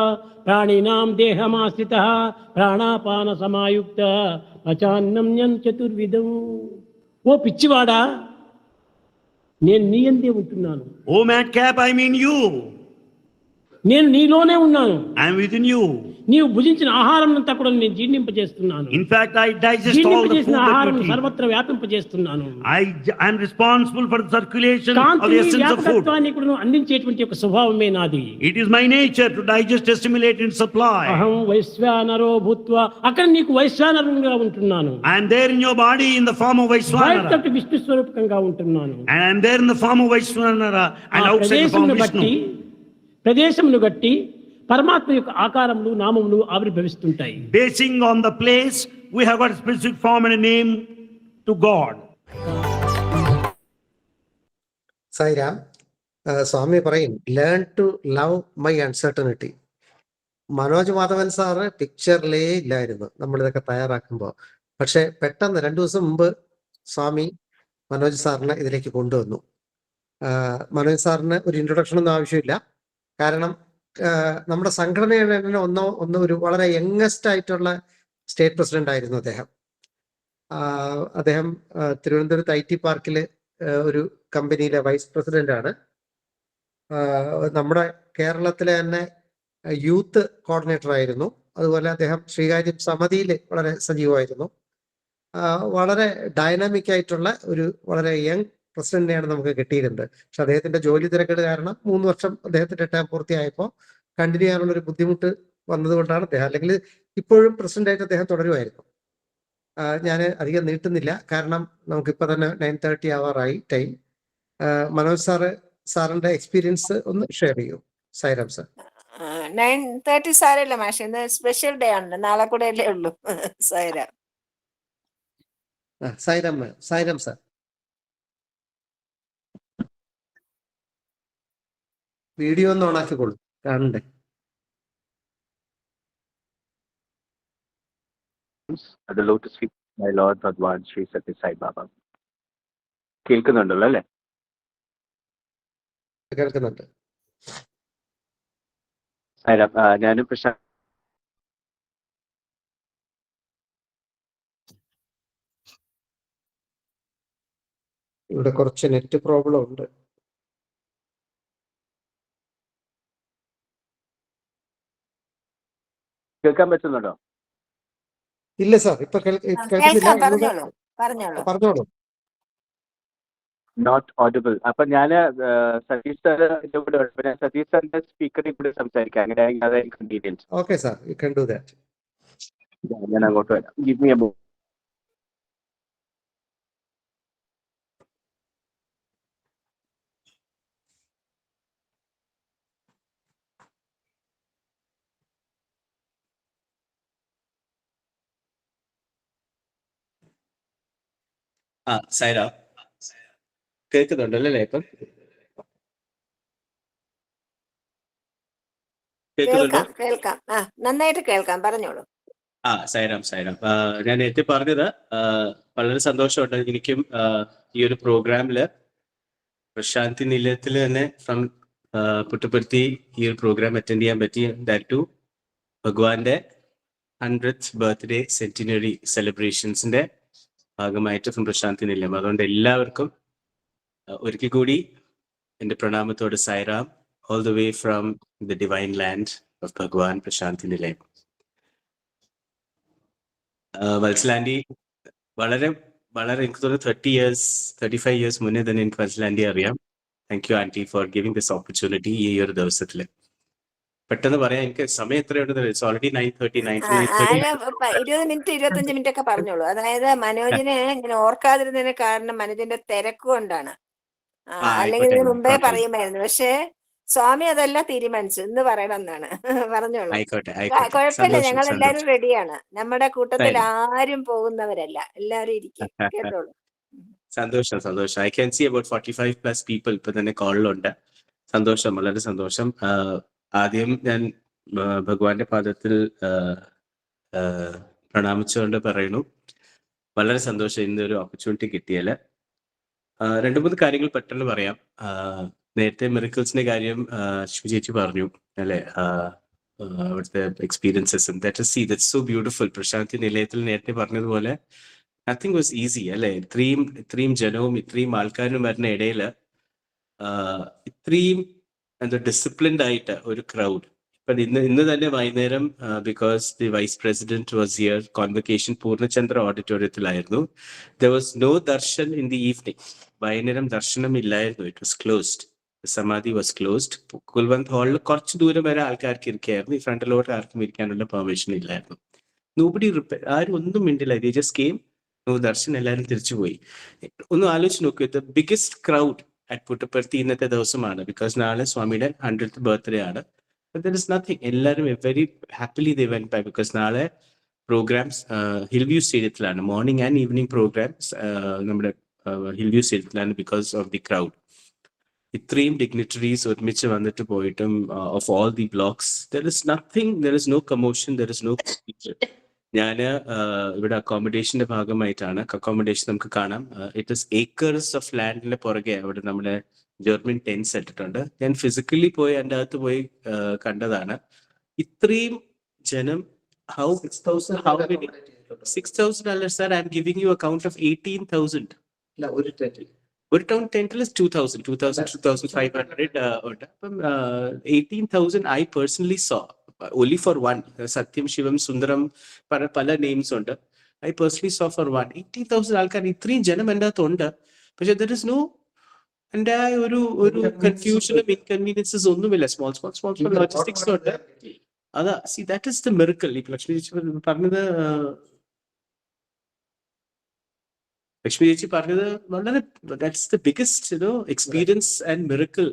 ప్రాణినాం దేహమాశ్రితః ప్రాణాపాన సమాయుక్త పచాన్నం చతుర్విధం. ఓ పిచ్చివాడా, నేను నీ యందే ఉంటున్నాను, Oh madcap, I mean you. నేను నీలోనే ఉన్నాను, I am within you. నీవు భుజించిన ఆహారం అంతా కూడా నేను జీర్ణింపజేస్తున్నాను, In fact, I digest all the food జీర్ణింపజేసిన that ఆహారం you eat. సర్వత్ర వ్యాపింపజేస్తున్నాను. I am responsible for the circulation of the కాంతిని essence of food. వ్యాపకత్వాన్ని కూడా అందించేటువంటి ఒక స్వభావమే నాది. It is my nature to digest, assimilate and supply. అహం వైశ్వానరో భూత్వా, అక్కడ నీకు వైశ్వానరుగా ఉంటున్నాను, I am there in your body in the form of Vaishwanara. బయట విష్ణు స్వరూపకంగా ఉంటున్నాను. And I am there in the form of Vaishwanara and ఆ outside the form of ప్రదేశమును Vishnu. గట్టి పరమాత్మ యొక్క ఆకారములు నామములు ఆవిర్భవిస్తుంటాయి. Basing on the place, we have got a specific form and a name to God. Sairam, Swami പറയും learn to love my uncertainty. Manoj Madhavan sir പിക്ചറിലേ ഇല്ലായിരുന്നു നമ്മളിതൊക്കെ തയ്യാറാക്കുമ്പോൾ. പക്ഷെ പെട്ടെന്ന് 2 ദിവസം മുമ്പ് സ്വാമി മനോജ് സാറിനെ ഇതിലേക്ക് കൊണ്ടുവന്നു. മനോജ് സാറിന് ഒരു ഇൻട്രൊഡക്ഷൻ ഒന്നും ആവശ്യമില്ല. കാരണം നമ്മുടെ സംഘടനയുടെ തന്നെ ഒന്ന് ഒരു വളരെ യങ്ങസ്റ്റ് ആയിട്ടുള്ള സ്റ്റേറ്റ് പ്രസിഡന്റ് ആയിരുന്നു അദ്ദേഹം. അദ്ദേഹം തിരുവനന്തപുരത്ത് IT പാർക്കിൽ ഒരു കമ്പനിയിലെ വൈസ് പ്രസിഡന്റ് ആണ്. നമ്മുടെ കേരളത്തിലെ തന്നെ യൂത്ത് കോർഡിനേറ്റർ ആയിരുന്നു. അതുപോലെ അദ്ദേഹം ശ്രീകാര്യം സമിതിയിൽ വളരെ സജീവമായിരുന്നു. വളരെ ഡൈനാമിക് ആയിട്ടുള്ള ഒരു വളരെ യങ് പ്രസിഡന്റിനെയാണ് നമുക്ക് കിട്ടിയിരുന്നത്. പക്ഷെ അദ്ദേഹത്തിന്റെ ജോലി തിരക്കേട് കാരണം 3 വർഷം അദ്ദേഹത്തിന്റെ ടൈം പൂർത്തിയായപ്പോൾ കണ്ടിന്യൂ ചെയ്യാനുള്ള ഒരു ബുദ്ധിമുട്ട് വന്നതുകൊണ്ടാണ് അദ്ദേഹം, അല്ലെങ്കിൽ ഇപ്പോഴും പ്രസിഡന്റായിട്ട് അദ്ദേഹം തുടരുമായിരുന്നു. ഞാൻ അധികം നീട്ടുന്നില്ല, കാരണം നമുക്കിപ്പോൾ തന്നെ 9:30 ആവാറായി ടൈം. മനോജ് സാറിന്റെ എക്സ്പീരിയൻസ് ഒന്ന് ഷെയർ ചെയ്യൂ. സായിരാം സാർ. 9:30 സാരല്ല മാഷെ, ഇന്ന് സ്പെഷ്യൽ ഡേ ആണ്, നാളെ കൂടെ അല്ലേ ഉള്ളൂ. സായിരാം. സായിരാം സാർ. വീഡിയോ ഒന്ന് ഓണാക്കിക്കോളൂ, കാണണ്ടേ. At the lotus feet my Lord Bhagawan Sri Satya Sai Baba. കേൾക്കുന്നുണ്ടല്ലോ അല്ലേ? കേൾക്കുന്നുണ്ട്. ഞാനും പ്രശാന്ത് ഇവിടെ കുറച്ച് നെറ്റ് പ്രോബ്ലം ഉണ്ട്. കേൾക്കാൻ പറ്റുന്നുണ്ടോ? ഇല്ല സാർ, ഇപ്പൊ കേൾക്കുന്നില്ല. പറഞ്ഞോളൂ. Not audible. അപ്പൊ ഞാൻ സതീഷ് സാറിന്റെ കൂടെ സതീഷ് സാറിന്റെ സ്പീക്കറിൽ കൂടെ സംസാരിക്കാം, അങ്ങനെയാണെങ്കിൽ അതായിരിക്കും convenience. Okay sir, you can do that. ഞാൻ അങ്ങോട്ട് വരാം. Give me a book. Saira കേൾക്കുന്നുണ്ടല്ലേ ഇപ്പം? കേൾക്കാം, നന്നായിട്ട് കേൾക്കാം, പറഞ്ഞോളൂ. സൈറാം. ഞാൻ നേരത്തെ പറഞ്ഞത് വളരെ സന്തോഷമുണ്ട് എനിക്കും ഈ ഒരു പ്രോഗ്രാമില് പ്രശാന്തി നിലയത്തിൽ തന്നെ ഫ്രം പുട്ടപർത്തി ഈ ഒരു പ്രോഗ്രാം അറ്റൻഡ് ചെയ്യാൻ പറ്റി. ദാറ്റ് ടു ഭഗവാന്റെ 100th ബർത്ത്ഡേ സെന്റിനറി സെലിബ്രേഷൻസിന്റെ ഭാഗമായിട്ട് ഫ്രം പ്രശാന്തി നിലയം. അതുകൊണ്ട് എല്ലാവർക്കും ഒരിക്കൽ കൂടി എൻ്റെ പ്രണാമത്തോട് Sairam, all the way from the divine land of Bhagavan Prashanti നിലയം. വത്സലാൻഡി വളരെ എനിക്ക് തോന്നുന്നു 35 years മുന്നേ തന്നെ എനിക്ക് വത്സലാൻഡി അറിയാം. Thank you aunty for giving this opportunity. ഈ ഒരു ദിവസത്തില് പെട്ടെന്ന് പറയാം, എനിക്ക് സമയം എത്രയുണ്ടെന്ന് ഇറ്റ്സ് ഓൾറെഡി 9:30. 20 മിനിറ്റ് 25 മിനിറ്റ് ഒക്കെ പറഞ്ഞോളൂ. അതായത് മനോജിനെ ഇങ്ങനെ ഓർക്കാതിരുന്നതിന് കാരണം മനോജിന്റെ തിരക്ക് കൊണ്ടാണ്. അല്ലെങ്കിൽ ഇതിന് മുമ്പേ ആയിക്കോട്ടെ പറയുമായിരുന്നു. പക്ഷേ സ്വാമി അതെല്ലാം തീരുമാനിച്ചു, ഇന്ന് പറയണമെന്നാണ്. പറഞ്ഞോളൂ. ആയിക്കോട്ടെ. കുഴപ്പമില്ല, ഞങ്ങൾ സന്തോഷം. എല്ലാരും റെഡിയാണ്. നമ്മുടെ കൂട്ടത്തിൽ Fine. ആരും പോകുന്നവരല്ല, എല്ലാരും ഇരിക്കും, കേട്ടോളൂ. സന്തോഷം. I can see about 45+ people ഇപ്പൊ തന്നെ കോളിലുണ്ട്. സന്തോഷം, വളരെ സന്തോഷം. ആദ്യം ഞാൻ ഭഗവാന്റെ പാദത്തിൽ പ്രണാമിച്ചുകൊണ്ട് പറയുന്നു, വളരെ സന്തോഷം ഇന്നൊരു ഓപ്പർച്യൂണിറ്റി കിട്ടിയാല്. 2-3 കാര്യങ്ങൾ പെട്ടെന്ന് പറയാം. നേരത്തെ മിറക്കിൾസിന്റെ കാര്യം ലക്ഷ്മി ചേച്ചി പറഞ്ഞു അല്ലെ, അവിടുത്തെ എക്സ്പീരിയൻസസും. That's so beautiful. പ്രശാന്തി നിലയത്തിൽ നേരത്തെ പറഞ്ഞതുപോലെ നത്തിങ് വാസ് ഈസി അല്ലെ. ഇത്രയും ജനവും ഇത്രയും ആൾക്കാരും വരുന്ന ഇടയില് ഇത്രയും എന്താ ഡിസിപ്ലിൻഡ് ആയിട്ട് ഒരു ക്രൗഡ്. ഇപ്പൊ ഇന്ന് തന്നെ വൈകുന്നേരം, because the vice president was here, convocation Purnachandra ഓഡിറ്റോറിയത്തിലായിരുന്നു. There was no darshan in the evening. വൈകുന്നേരം ദർശനം ഇല്ലായിരുന്നു. It was closed. Samadhi was closed. Kulwant ഹാളിൽ കുറച്ച് ദൂരം വരെ ആൾക്കാർക്ക് ഇരിക്കായിരുന്നു. ഈ ഫ്രണ്ടിലോട്ട് ആർക്കും ഇരിക്കാനുള്ള പെർമിഷൻ ഇല്ലായിരുന്നു. നോബഡി ആരും ഒന്നും മിണ്ടില്ല. They just came, no darshan, എല്ലാവരും തിരിച്ചുപോയി. ഒന്ന് ആലോചിച്ച് നോക്കൂ, the biggest crowd at Puttaparthi ഇന്നത്തെ ദിവസമാണ്, ബിക്കോസ് നാളെ സ്വാമിയുടെ 100th ബർത്ത്ഡേ ആണ്. There is nothing. എല്ലാവരും very happily they went by, because നാളെ പ്രോഗ്രാംസ് ഹിൽവ്യൂ സ്റ്റേഡിയത്തിലാണ്. മോർണിംഗ് ആൻഡ് ഈവനിങ് പ്രോഗ്രാംസ് നമ്മുടെ ഹിൽവ്യൂ സ്റ്റേഡിയത്തിലാണ്, ബിക്കോസ് ഓഫ് ദി ക്രൗഡ്. ഇത്രയും ഡിഗ്നിറ്ററീസ് ഒരുമിച്ച് വന്നിട്ട് പോയിട്ടും of all the blocks there is no commotion, there is no. ഞാൻ ഇവിടെ അക്കോമഡേഷന്റെ ഭാഗമായിട്ടാണ്. അക്കോമഡേഷൻ നമുക്ക് കാണാം. ഇറ്റ് ഇസ് ഏക്കേഴ്സ് ഓഫ് ലാൻഡിന്റെ പുറകെ അവിടെ നമ്മുടെ ജർമ്മൻ ടെൻസ് ഇട്ടിട്ടുണ്ട്. ഞാൻ ഫിസിക്കലി പോയി അതിൻ്റെ അകത്ത് പോയി കണ്ടതാണ്. ഇത്രയും ജനം. ഹൗ 6,000 അല്ല sir, I am giving you account of 18,000. ഒരു ടൗൺ ടെന്റിൽ 2,500 ഉണ്ട്. അപ്പം 18,000 I personally saw, only for one. Sathyam, Shivam, Sundaram, പല നെയിംസ് ഉണ്ട്. I personally saw for one. 18,000 ആൾക്കാർ, ഇത്രയും ജനം എൻ്റെ അകത്തുണ്ട്. പക്ഷെ ദർ ഇസ് നോ എൻ്റെ ഒരു കൺഫ്യൂഷനും ഇൻകൺവീനിയൻസസ് ഒന്നുമില്ല. സ്മോൾ ലോജിസ്റ്റിക്സ് ഉണ്ട്. അതാ, C that is the miracle. ഇപ്പൊ ലക്ഷ്മി ചേച്ചി പറഞ്ഞത് വളരെ, that's the biggest experience and miracle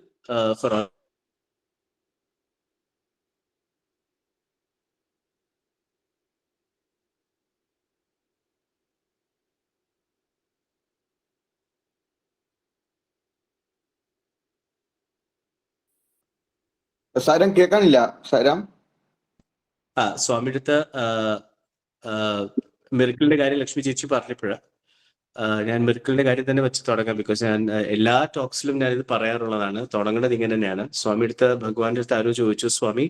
four all. സാരം കേൾക്കാനില്ല. സാരം സ്വാമിയുടെ അടുത്ത് മിറക്കിളിന്റെ കാര്യം ലക്ഷ്മി ചേച്ചി പറഞ്ഞപ്പോഴാണ് ഞാൻ മിറക്കിളിന്റെ കാര്യം തന്നെ വെച്ച് തുടങ്ങാം. ബിക്കോസ് ഞാൻ എല്ലാ ടോക്സിലും ഞാൻ ഇത് പറയാറുള്ളതാണ്. തുടങ്ങുന്നത് ഇങ്ങനെ തന്നെയാണ്. സ്വാമി അടുത്ത്, ഭഗവാന്റെ അടുത്ത് ആരോ ചോദിച്ചു, സ്വാമി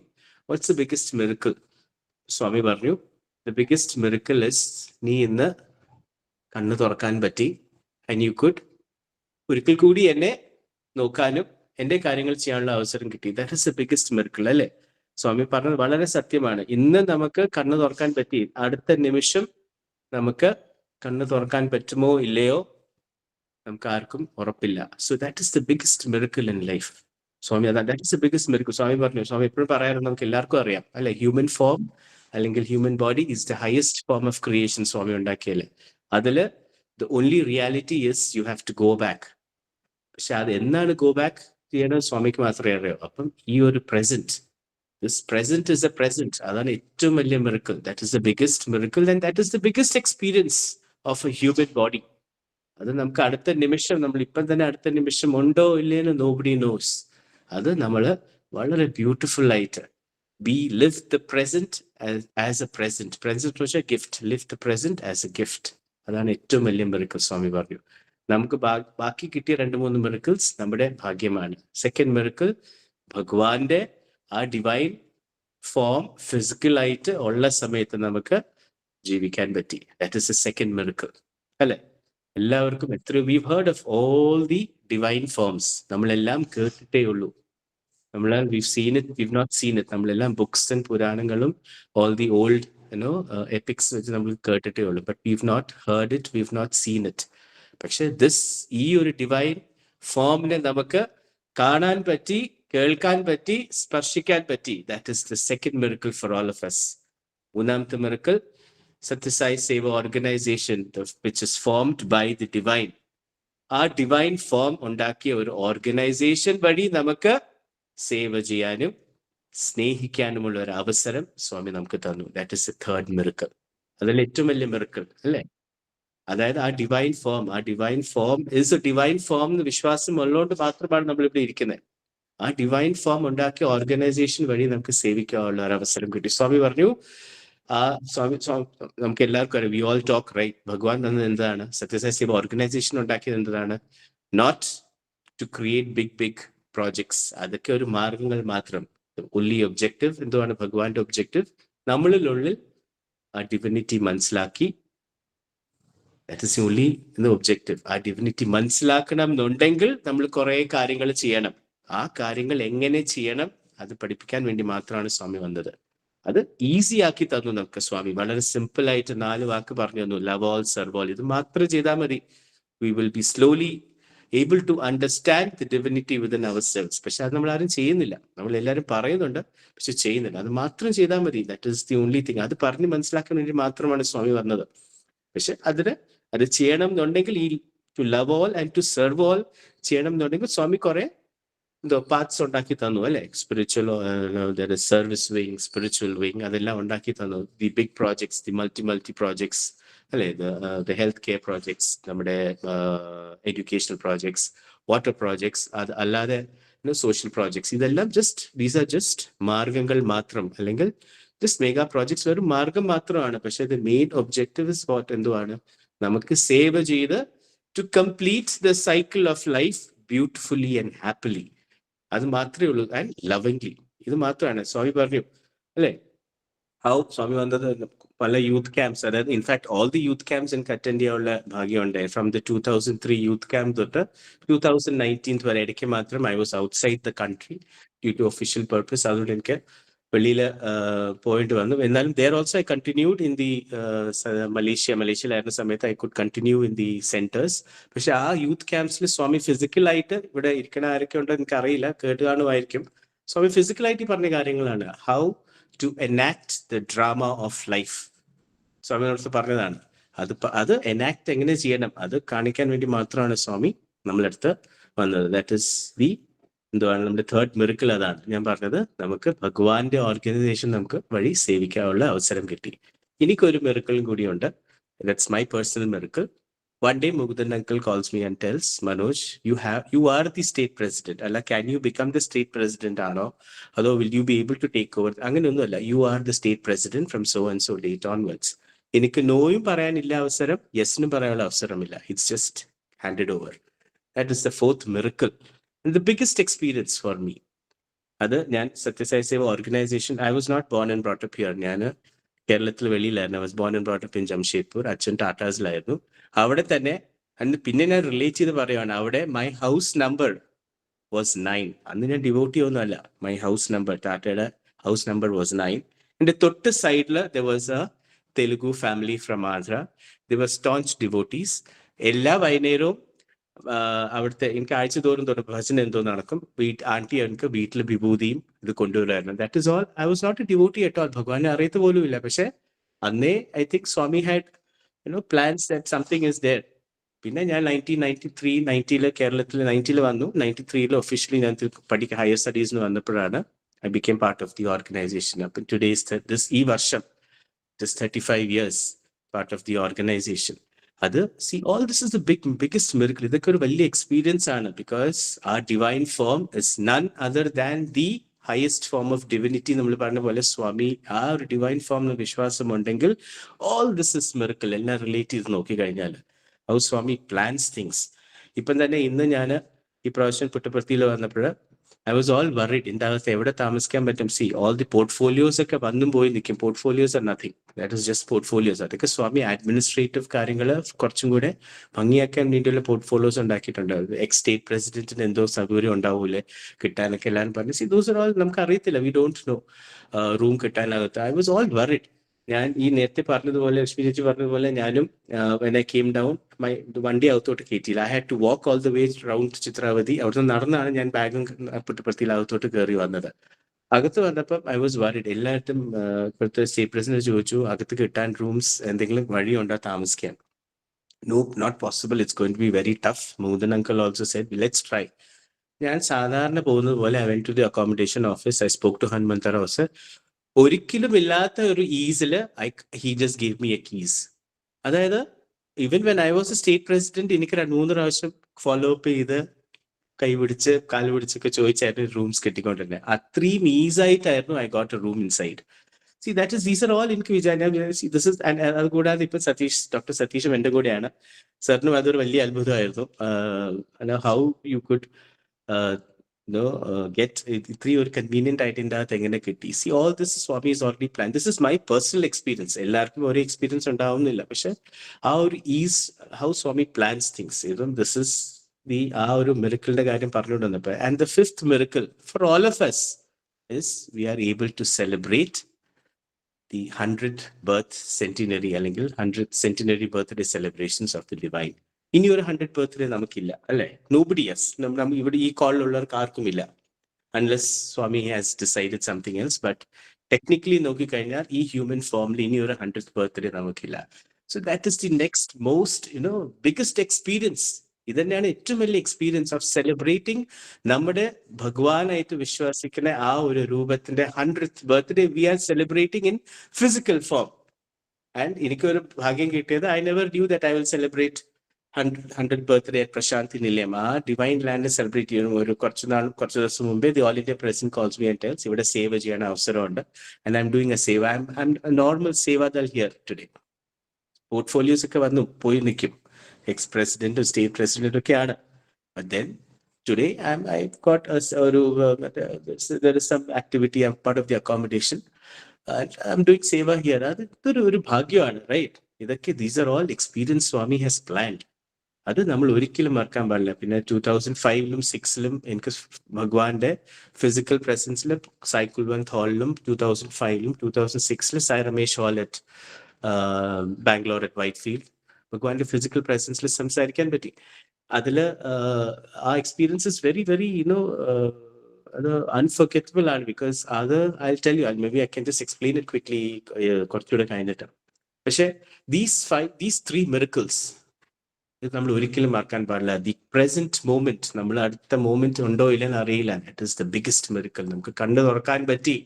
what's the biggest miracle? Swami പറഞ്ഞു, ദ ബിഗസ്റ്റ് മിറക്കിൾ ഇസ് നീ ഇന്ന് കണ്ണ് തുറക്കാൻ പറ്റി, ആൻഡ് യു കുഡ് ഒരിക്കൽ കൂടി എന്നെ നോക്കാനും എന്റെ കാര്യങ്ങൾ ചെയ്യാനുള്ള അവസരം കിട്ടി. That is the biggest miracle അല്ലേ? സ്വാമി പറഞ്ഞത് വളരെ സത്യമാണ്. ഇന്ന് നമുക്ക് കണ്ണ് തുറക്കാൻ പറ്റി, അടുത്ത നിമിഷം നമുക്ക് കണ്ണ് തുറക്കാൻ പറ്റുമോ ഇല്ലയോ നമുക്ക് ആർക്കും ഉറപ്പില്ല. So that is the biggest miracle in life. Swami that is the biggest miracle. Swami പറഞ്ഞു, സ്വാമി എപ്പോഴും പറയാറുണ്ട്, നമുക്ക് എല്ലാവർക്കും അറിയാം അല്ലെ, ഹ്യൂമൻ ഫോം അല്ലെങ്കിൽ human body is the highest form of creation Swami ഉണ്ടാക്കിയല്ലേ. അതില് the only reality is you have to go back. പക്ഷെ അത് എന്നാണ് ഗോ ബാക്ക് ചെയ്യണത് സ്വാമിക്ക് മാത്രമേ അറിയാവൂ. അപ്പം ഈ ഒരു present, this present is a present, അതാണ് ഏറ്റവും വലിയ miracle. That is the biggest miracle and that is the biggest experience of A human body. അത് നമുക്ക് അടുത്ത നിമിഷം, നമ്മൾ ഇപ്പം തന്നെ അടുത്ത നിമിഷം ഉണ്ടോ ഇല്ലേന്ന് നോബഡി നോസ്. അത് നമ്മൾ വളരെ ബ്യൂട്ടിഫുൾ ആയിട്ട് live the present as a present. Present was a gift. Live the present as a gift. അതാണ് ഏറ്റവും വലിയ മിറക്കിൾ സ്വാമി പറഞ്ഞു. നമുക്ക് ബാക്കി കിട്ടിയ 2-3 മിറക്കിൾസ് നമ്മുടെ ഭാഗ്യമാണ്. സെക്കൻഡ് മിറക്കിൾ, ഭഗവാന്റെ ആ ഡിവൈൻ ഫോം ഫിസിക്കലായിട്ട് ഉള്ള സമയത്ത് നമുക്ക് ജീവിക്കാൻ പറ്റി. That is A second miracle അല്ലെ? എല്ലാവർക്കും we've heard of all the divine forms. നമ്മളെല്ലാം കേട്ടിട്ടേ ഉള്ളൂ. we've seen it, we've not seen it. നമ്മളെല്ലാം ബുക്സ് ആൻഡ് പുരാണങ്ങളും all the old epics വെച്ച് നമ്മൾ കേട്ടിട്ടേ ഉള്ളൂ. But we've not heard it, we've not seen it. പക്ഷെ ഈ ഒരു ഡിവൈൻ ഫോമിനെ നമുക്ക് കാണാൻ പറ്റി, കേൾക്കാൻ പറ്റി, സ്പർശിക്കാൻ പറ്റി. That is the second miracle for all of us. മൂന്നാമത്തെ miracle, Satya Sai Seva Organization, which is formed by the divine. ആ ഡിവൈൻ ഫോം ഉണ്ടാക്കിയ ഒരു ഓർഗനൈസേഷൻ വഴി നമുക്ക് സേവ ചെയ്യാനും സ്നേഹിക്കാനുമുള്ള ഒരു അവസരം സ്വാമി നമുക്ക് തന്നു. That is A third miracle. അതല്ല ഏറ്റവും വലിയ മിറക്കിൾ അല്ലേ? അതായത് ആ divine form is A divine form എന്ന് വിശ്വാസം ഉള്ളതുകൊണ്ട് മാത്രമാണ് നമ്മളിവിടെ ഇരിക്കുന്നത്. ആ ഡിവൈൻ ഫോം ഉണ്ടാക്കിയ ഓർഗനൈസേഷൻ വഴി നമുക്ക് സേവിക്കാനുള്ള ഒരു അവസരം കിട്ടി. സ്വാമി പറഞ്ഞു, സ്വാമി നമുക്ക് എല്ലാവർക്കും അറിയാം, വി ഓൾ ടോക്ക് റൈറ്റ്. ഭഗവാൻ തന്നത് എന്താണ്? സത്യസായി സേവ ഓർഗനൈസേഷൻ ഉണ്ടാക്കിയത് എന്താണ്? Not to create big projects. അതൊക്കെ ഒരു മാർഗങ്ങൾ മാത്രം. ഒല്ലി ഒബ്ജക്റ്റീവ് എന്തുവാണ്? ഭഗവാന്റെ ഒബ്ജക്റ്റീവ് നമ്മളിലുള്ളിൽ ആ ഡിവിനിറ്റി മനസ്സിലാക്കി. That is only objective. ആ ഡിവിനിറ്റി മനസ്സിലാക്കണം എന്നുണ്ടെങ്കിൽ നമ്മൾ കുറെ കാര്യങ്ങൾ ചെയ്യണം. ആ കാര്യങ്ങൾ എങ്ങനെ ചെയ്യണം അത് പഠിപ്പിക്കാൻ വേണ്ടി മാത്രമാണ് സ്വാമി വന്നത്. അത് ഈസി ആക്കി തന്നു നമുക്ക് സ്വാമി. വളരെ സിമ്പിൾ ആയിട്ട് 4 വാക്ക് പറഞ്ഞു തന്നു. Love all, serve all. ഇത് മാത്രം ചെയ്താൽ മതി. We will be slowly able to understand the divinity within our selves. പക്ഷെ അത് നമ്മൾ ആരും ചെയ്യുന്നില്ല. നമ്മൾ എല്ലാവരും പറയുന്നുണ്ട്, പക്ഷെ ചെയ്യുന്നില്ല. അത് മാത്രം ചെയ്താൽ മതി. That is the only thing. അത് പറഞ്ഞ് മനസ്സിലാക്കാൻ വേണ്ടി മാത്രമാണ് സ്വാമി വന്നത്. പക്ഷെ അത് ചെയ്യണം എന്നുണ്ടെങ്കിൽ ഈ to love all and to serve all ചെയ്യണം എന്നുണ്ടെങ്കിൽ സ്വാമി കുറെ പാർട്സ് ഉണ്ടാക്കി തന്നു അല്ലെ? Spiritual service wing, spiritual wing, അതെല്ലാം ഉണ്ടാക്കി തന്നു. The big projects, the multi projects അല്ലെ? ദ ഹെൽത്ത് കെയർ പ്രോജക്ട്സ്, നമ്മുടെ എഡ്യൂക്കേഷണൽ പ്രോജക്ട്സ്, വാട്ടർ പ്രോജക്ട്സ്, അത് അല്ലാതെ സോഷ്യൽ പ്രോജക്ട്സ്. ഇതെല്ലാം ദീസ് ആർ ജസ്റ്റ് മാർഗങ്ങൾ മാത്രം, അല്ലെങ്കിൽ ജസ്റ്റ് മെഗാ പ്രോജക്ട്സ് വെറും മാർഗം മാത്രമാണ്. പക്ഷെ the main objective is what? എന്തുവാണ്? നമുക്ക് സേവ ചെയ്ത് to complete the cycle of life beautifully and happily. അത് മാത്രമേ ഉള്ളൂ. And lovingly. ഇത് മാത്രമാണ് സ്വാമി പറഞ്ഞു അല്ലെ? സ്വാമി വന്നത് പല യൂത്ത് ക്യാമ്പ്സ്, അതായത് in fact all the youth camps എനിക്ക് അറ്റൻഡ് ചെയ്യാനുള്ള ഭാഗ്യമുണ്ട്. ഫ്രം ദ 2003 യൂത്ത് ക്യാമ്പ് തൊട്ട് 2019 വരെ. ഇടയ്ക്ക് മാത്രം I was outside the country due to official purpose. അതുകൊണ്ട് എനിക്ക് വെളിയിൽ പോയിട്ട് വന്നു. എന്നാലും there also I continued in the മലേഷ്യയിലായിരുന്ന സമയത്ത് I could continue in the centres. പക്ഷെ ആ യൂത്ത് ക്യാമ്പ്സിൽ സ്വാമി ഫിസിക്കലായിട്ട്, ഇവിടെ ഇരിക്കണ ആരൊക്കെ ഉണ്ടോ എനിക്ക് അറിയില്ല, കേട്ട് കാണുമായിരിക്കും, സ്വാമി ഫിസിക്കലായിട്ട് പറഞ്ഞ കാര്യങ്ങളാണ്. How to enact the drama of life. Swami അടുത്ത് പറഞ്ഞതാണ്. അത് എനാക്ട് എങ്ങനെ ചെയ്യണം അത് കാണിക്കാൻ വേണ്ടി മാത്രമാണ് സ്വാമി നമ്മളടുത്ത് വന്നത്. ദാറ്റ് ഇസ് ദി നമ്മുടെ തേർഡ് മിറക്കിൾ. അതാണ് ഞാൻ പറഞ്ഞത്. നമുക്ക് ഭഗവാന്റെ ഓർഗനൈസേഷൻ നമുക്ക് വഴി സേവിക്കാനുള്ള അവസരം കിട്ടി. എനിക്കൊരു മിറക്കിളും കൂടിയുണ്ട്. That's my personal miracle. One day Mugudan uncle calls me and tells, Manoj, you are the state president. Allah, can you become the state president? Although will you be able to take over? Anganonnalla, you are the state president from so and so date onwards. Enikku noyum parayanilla avasaram, yesnum parayanalla avasaramilla. It's just handed over. That is the fourth miracle and the biggest experience for me. അത് ഞാൻ Satya Sai Seva Organization. I was not born and brought up here. ഞാൻ കേരളത്തിൽ വെളിയിലായിരുന്നു. I was born and brought up in Jamshedpur. അച്ഛൻ ടാറ്റാസിലായിരുന്നു. അവിടെ തന്നെ പിന്നെ ഞാൻ relate ചെയ്ത് പറയുകയാണ്, അവിടെ മൈ ഹൗസ് നമ്പർ വാസ് 9. അന്ന് ഞാൻ ഡിവോട്ടി ഒന്നുമല്ല. മൈ ഹൗസ് നമ്പർ, ടാറ്റയുടെ ഹൗസ് നമ്പർ വാസ് 9. എൻ്റെ തൊട്ട് സൈഡിൽ there was a Telugu family from Andhra. There was staunch devotees. എല്ലാ വൈകുന്നേരവും അവിടുത്തെ എനിക്ക് ആഴ്ച തോറും ഭജന എന്തോ നടക്കും. ആന്റി എനിക്ക് വീട്ടിൽ വിഭൂതിയും ഇത് കൊണ്ടുവരുമായിരുന്നു. That is all. I was not a devotee at all. ഭഗവാനെ അറിയത്ത് പോലും ഇല്ല. പക്ഷെ അന്നേ I think Swami had plans that something is there. പിന്നെ ഞാൻ 1993 കേരളത്തിൽ 90 വന്നു. 93 ഒഫീഷ്യലി ഞാൻ പഠിക്കാൻ ഹയർ സ്റ്റഡീസിന് വന്നപ്പോഴാണ് I became part of the organisation. അപ്പം ടുഡേസ് ഈ വർഷം 35 years part of the organisation. അത് all this is the biggest miracle. ഇതൊക്കെ ഒരു വലിയ എക്സ്പീരിയൻസ് ആണ്. Because our divine form is none other than the highest form of divinity. നമ്മൾ പറഞ്ഞ പോലെ സ്വാമി ആ ഒരു ഡിവൈൻ ഫോം വിശ്വാസം ഉണ്ടെങ്കിൽ ഓൾ ദിസ് ഇസ് മിറക്കിൾ. എല്ലാം റിലേറ്റ് ചെയ്ത് നോക്കി കഴിഞ്ഞാൽ ഹൗ സ്വാമി പ്ലാൻസ് തിങ്സ്. ഇപ്പം തന്നെ ഇന്ന് ഞാൻ ഈ പ്രാവശ്യം പുട്ടപർത്തിയിൽ വന്നപ്പോൾ ഐ വാസ് ഓൾ വറിഡ്. ഇതിൻ്റെ അകത്ത് എവിടെ താമസിക്കാൻ പറ്റും? ഓൾ ദി പോർട്ട്ഫോളിയോസ് ഒക്കെ വന്നും പോയി നിൽക്കും. Portfolios are nothing. That is just portfolios. അതൊക്കെ സ്വാമി അഡ്മിനിസ്ട്രേറ്റീവ് കാര്യങ്ങൾ കുറച്ചും കൂടെ ഭംഗിയാക്കാൻ വേണ്ടിയുള്ള പോർട്ട്ഫോളിയോസ് ഉണ്ടാക്കിയിട്ടുണ്ട്. എക്സ് സ്റ്റേറ്റ് പ്രസിഡന്റിന് എന്തോ സൗകര്യം ഉണ്ടാവൂലേ കിട്ടാനൊക്കെ എല്ലാവരും പറഞ്ഞു. ദോസ് ആർ ഓൾ നമുക്ക് അറിയത്തില്ല. വി ഡോണ്ട് നോ റൂം കിട്ടാനകത്ത്. I was all worried. ഞാൻ ഈ നേരത്തെ പറഞ്ഞതുപോലെ, ലക്ഷ്മി ചേച്ചി പറഞ്ഞതുപോലെ, ഞാനും when I came down, വണ്ടി അകത്തോട്ട് കയറ്റിയില്ല. I had to walk all the way round Chitravati. അവിടുന്ന് നടന്നാണ് ഞാൻ ബാഗും പുട്ടപർത്തിയിൽ അകത്തോട്ട് കയറി വന്നത്. അകത്ത് വന്നപ്പം ഐ വാസ് വറിഡ്. എല്ലായിടത്തും ഇപ്പോഴത്തെ സ്റ്റേറ്റ് പ്രസിഡന്റ് ചോദിച്ചു, അകത്ത് കിട്ടാൻ റൂംസ് എന്തെങ്കിലും വഴിയുണ്ടോ താമസിക്കാൻ? nope, not possible, it's going to be very tough. Mudan uncle also said, let's try. ഞാൻ സാധാരണ പോകുന്നത് പോലെ I went to the accommodation office. I spoke to Hanumanthara sir. ഒരിക്കലും ഇല്ലാത്ത ഒരു ഈസില് he just gave me a keys. അതായത് even when I was a state president എനിക്ക് 2-3 പ്രാവശ്യം ഫോളോ അപ്പ് ചെയ്ത് കൈപിടിച്ച് കാല് പിടിച്ചൊക്കെ ചോദിച്ചായിരുന്നു റൂംസ് കിട്ടിക്കൊണ്ടിരുന്നത്. അത്രയും ഈസായിട്ടായിരുന്നു I got a room inside. See, these are all എനിക്ക് this is, and അത് കൂടാതെ ഇപ്പൊ ഡോക്ടർ സതീഷും എന്റെ കൂടെയാണ്. സാറിനും അതൊരു വലിയ അത്ഭുതമായിരുന്നു. ഹൗ യു കുഡ് get ഇത്രയും ഒരു കൺവീനിയന്റ് ആയിട്ട് ഇതിൻ്റെ അകത്ത് എങ്ങനെ കിട്ടി. See, all this Swami is already planned. This is my personal experience. എല്ലാവർക്കും ഒരേ എക്സ്പീരിയൻസ് ഉണ്ടാവുന്നില്ല. പക്ഷെ ആ ഒരു is how Swami plans things. This is ആ ഒരു മിറക്കിളിന്റെ കാര്യം പറഞ്ഞുകൊണ്ട് വന്നപ്പോ. And the fifth miracle for all of us is we are able to celebrate the 100th birth centenary അല്ലെങ്കിൽ 100th centenary birthday celebrations of the divine. ഇനി ഒരു 100th birthday നമുക്കില്ല അല്ലെ? നോബഡി യെസ്, ഇവിടെ ഈ കോളിലുള്ളവർക്ക് ആർക്കും ഇല്ല, unless Swami has decided something else. But technically നോക്കിക്കഴിഞ്ഞാൽ ഈ ഹ്യൂമൻ ഫോമിൽ ഇനി ഒരു 100th ബർത്ത്ഡേ നമുക്കില്ല. So that is the next most biggest experience. ഇത് തന്നെയാണ് ഏറ്റവും വലിയ എക്സ്പീരിയൻസ് ഓഫ് സെലിബ്രേറ്റിംഗ് നമ്മുടെ ഭഗവാനായിട്ട് വിശ്വസിക്കുന്ന ആ ഒരു രൂപത്തിന്റെ 100th birthday we are celebrating in physical form. And എനിക്കൊരു ഭാഗ്യം കിട്ടിയത് I never knew that I will celebrate 100th birthday at Prashanti Nilayam. ആ ഡിവൈൻ ലാൻഡ് സെലിബ്രേറ്റ് ചെയ്യണം. കുറച്ച് ദിവസം മുമ്പേ the all India president calls me and tells ഇവിടെ സേവ ചെയ്യാൻ അവസരമുണ്ട്. And I am doing a seva. I am normal Sevadal here today. Portfolios ഒക്കെ വന്നു പോയി നിൽക്കും, എക്സ് പ്രസിഡന്റും സ്റ്റേറ്റ് പ്രസിഡന്റും ഒക്കെയാണ്. But then today I've got there is some activity. I'm part of the accommodation. I'm doing seva here. അതൊരു ഒരു ഭാഗ്യമാണ്, റൈറ്റ്? ഇതൊക്കെ these are all experience Swami has planned. അത് നമ്മൾ ഒരിക്കലും മറക്കാൻ പാടില്ല. പിന്നെ 2005-ലും 2006-ലും എനിക്ക് ഭഗവാന്റെ ഫിസിക്കൽ പ്രസൻസിൽ സൈക്കിൾവന്ത് ഹാളിലും 2005-ലും 2006-ലും Sai Ramesh hall at Bangalore at Whitefield ഭഗവാന്റെ ഫിസിക്കൽ പ്രസൻസിൽ സംസാരിക്കാൻ പറ്റി. അതില് ആ എക്സ്പീരിയൻസ് ഇസ് വെരി വെരി അത് അൺഫർഗറ്റബിൾ ആണ്. ബിക്കോസ് അത് I tell you, maybe I can just explain it quickly കുറച്ചുകൂടെ കഴിഞ്ഞിട്ട്. പക്ഷെ these 3 miracles ഇത് നമ്മൾ ഒരിക്കലും മറക്കാൻ പാടില്ല. ദി പ്രസന്റ് മൂമെന്റ്, നമ്മൾ അടുത്ത മൂമെന്റ് ഉണ്ടോ ഇല്ലെന്ന് അറിയില്ല. It is the biggest miracle. നമുക്ക് കണ്ണ് തുറക്കാൻ പറ്റി,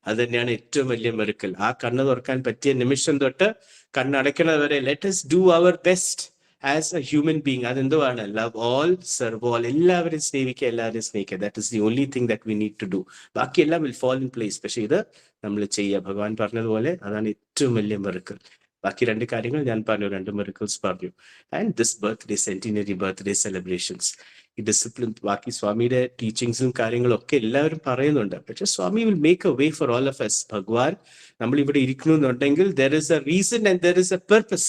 അത് തന്നെയാണ് ഏറ്റവും വലിയ മിറക്കിൾ. ആ കണ്ണ് തുറക്കാൻ പറ്റിയ നിമിഷം തൊട്ട് കണ്ണടയ്ക്കുന്നത് വരെ let us do our best as a human being. അതെന്തുവാണ്? Love all, serve all. എല്ലാവരും സ്നേഹിക്കുക, എല്ലാവരും സ്നേഹിക്കുക. That is the only thing that we need to do. ബാക്കിയെല്ലാം വിൽ ഫോൾ ഇൻ പ്ലേസ്. പക്ഷെ ഇത് നമ്മൾ ചെയ്യുക. ഭഗവാൻ പറഞ്ഞതുപോലെ അതാണ് ഏറ്റവും വലിയ മിറക്കിൾ. ബാക്കി 2 കാര്യങ്ങൾ ഞാൻ പറഞ്ഞു, 2 മിറക്കിൾസ് പറഞ്ഞു. And this birthday, centenary birthday celebrations, ഈ ഡിസിപ്ലിൻ, ബാക്കി സ്വാമിയുടെ ടീച്ചിങ്സും കാര്യങ്ങളും ഒക്കെ എല്ലാവരും പറയുന്നുണ്ട്. പക്ഷെ സ്വാമി will make a way for all of us. Bhagavan നമ്മൾ ഇവിടെ ഇരിക്കണമെന്നുണ്ടെങ്കിൽ there is a reason and there is a purpose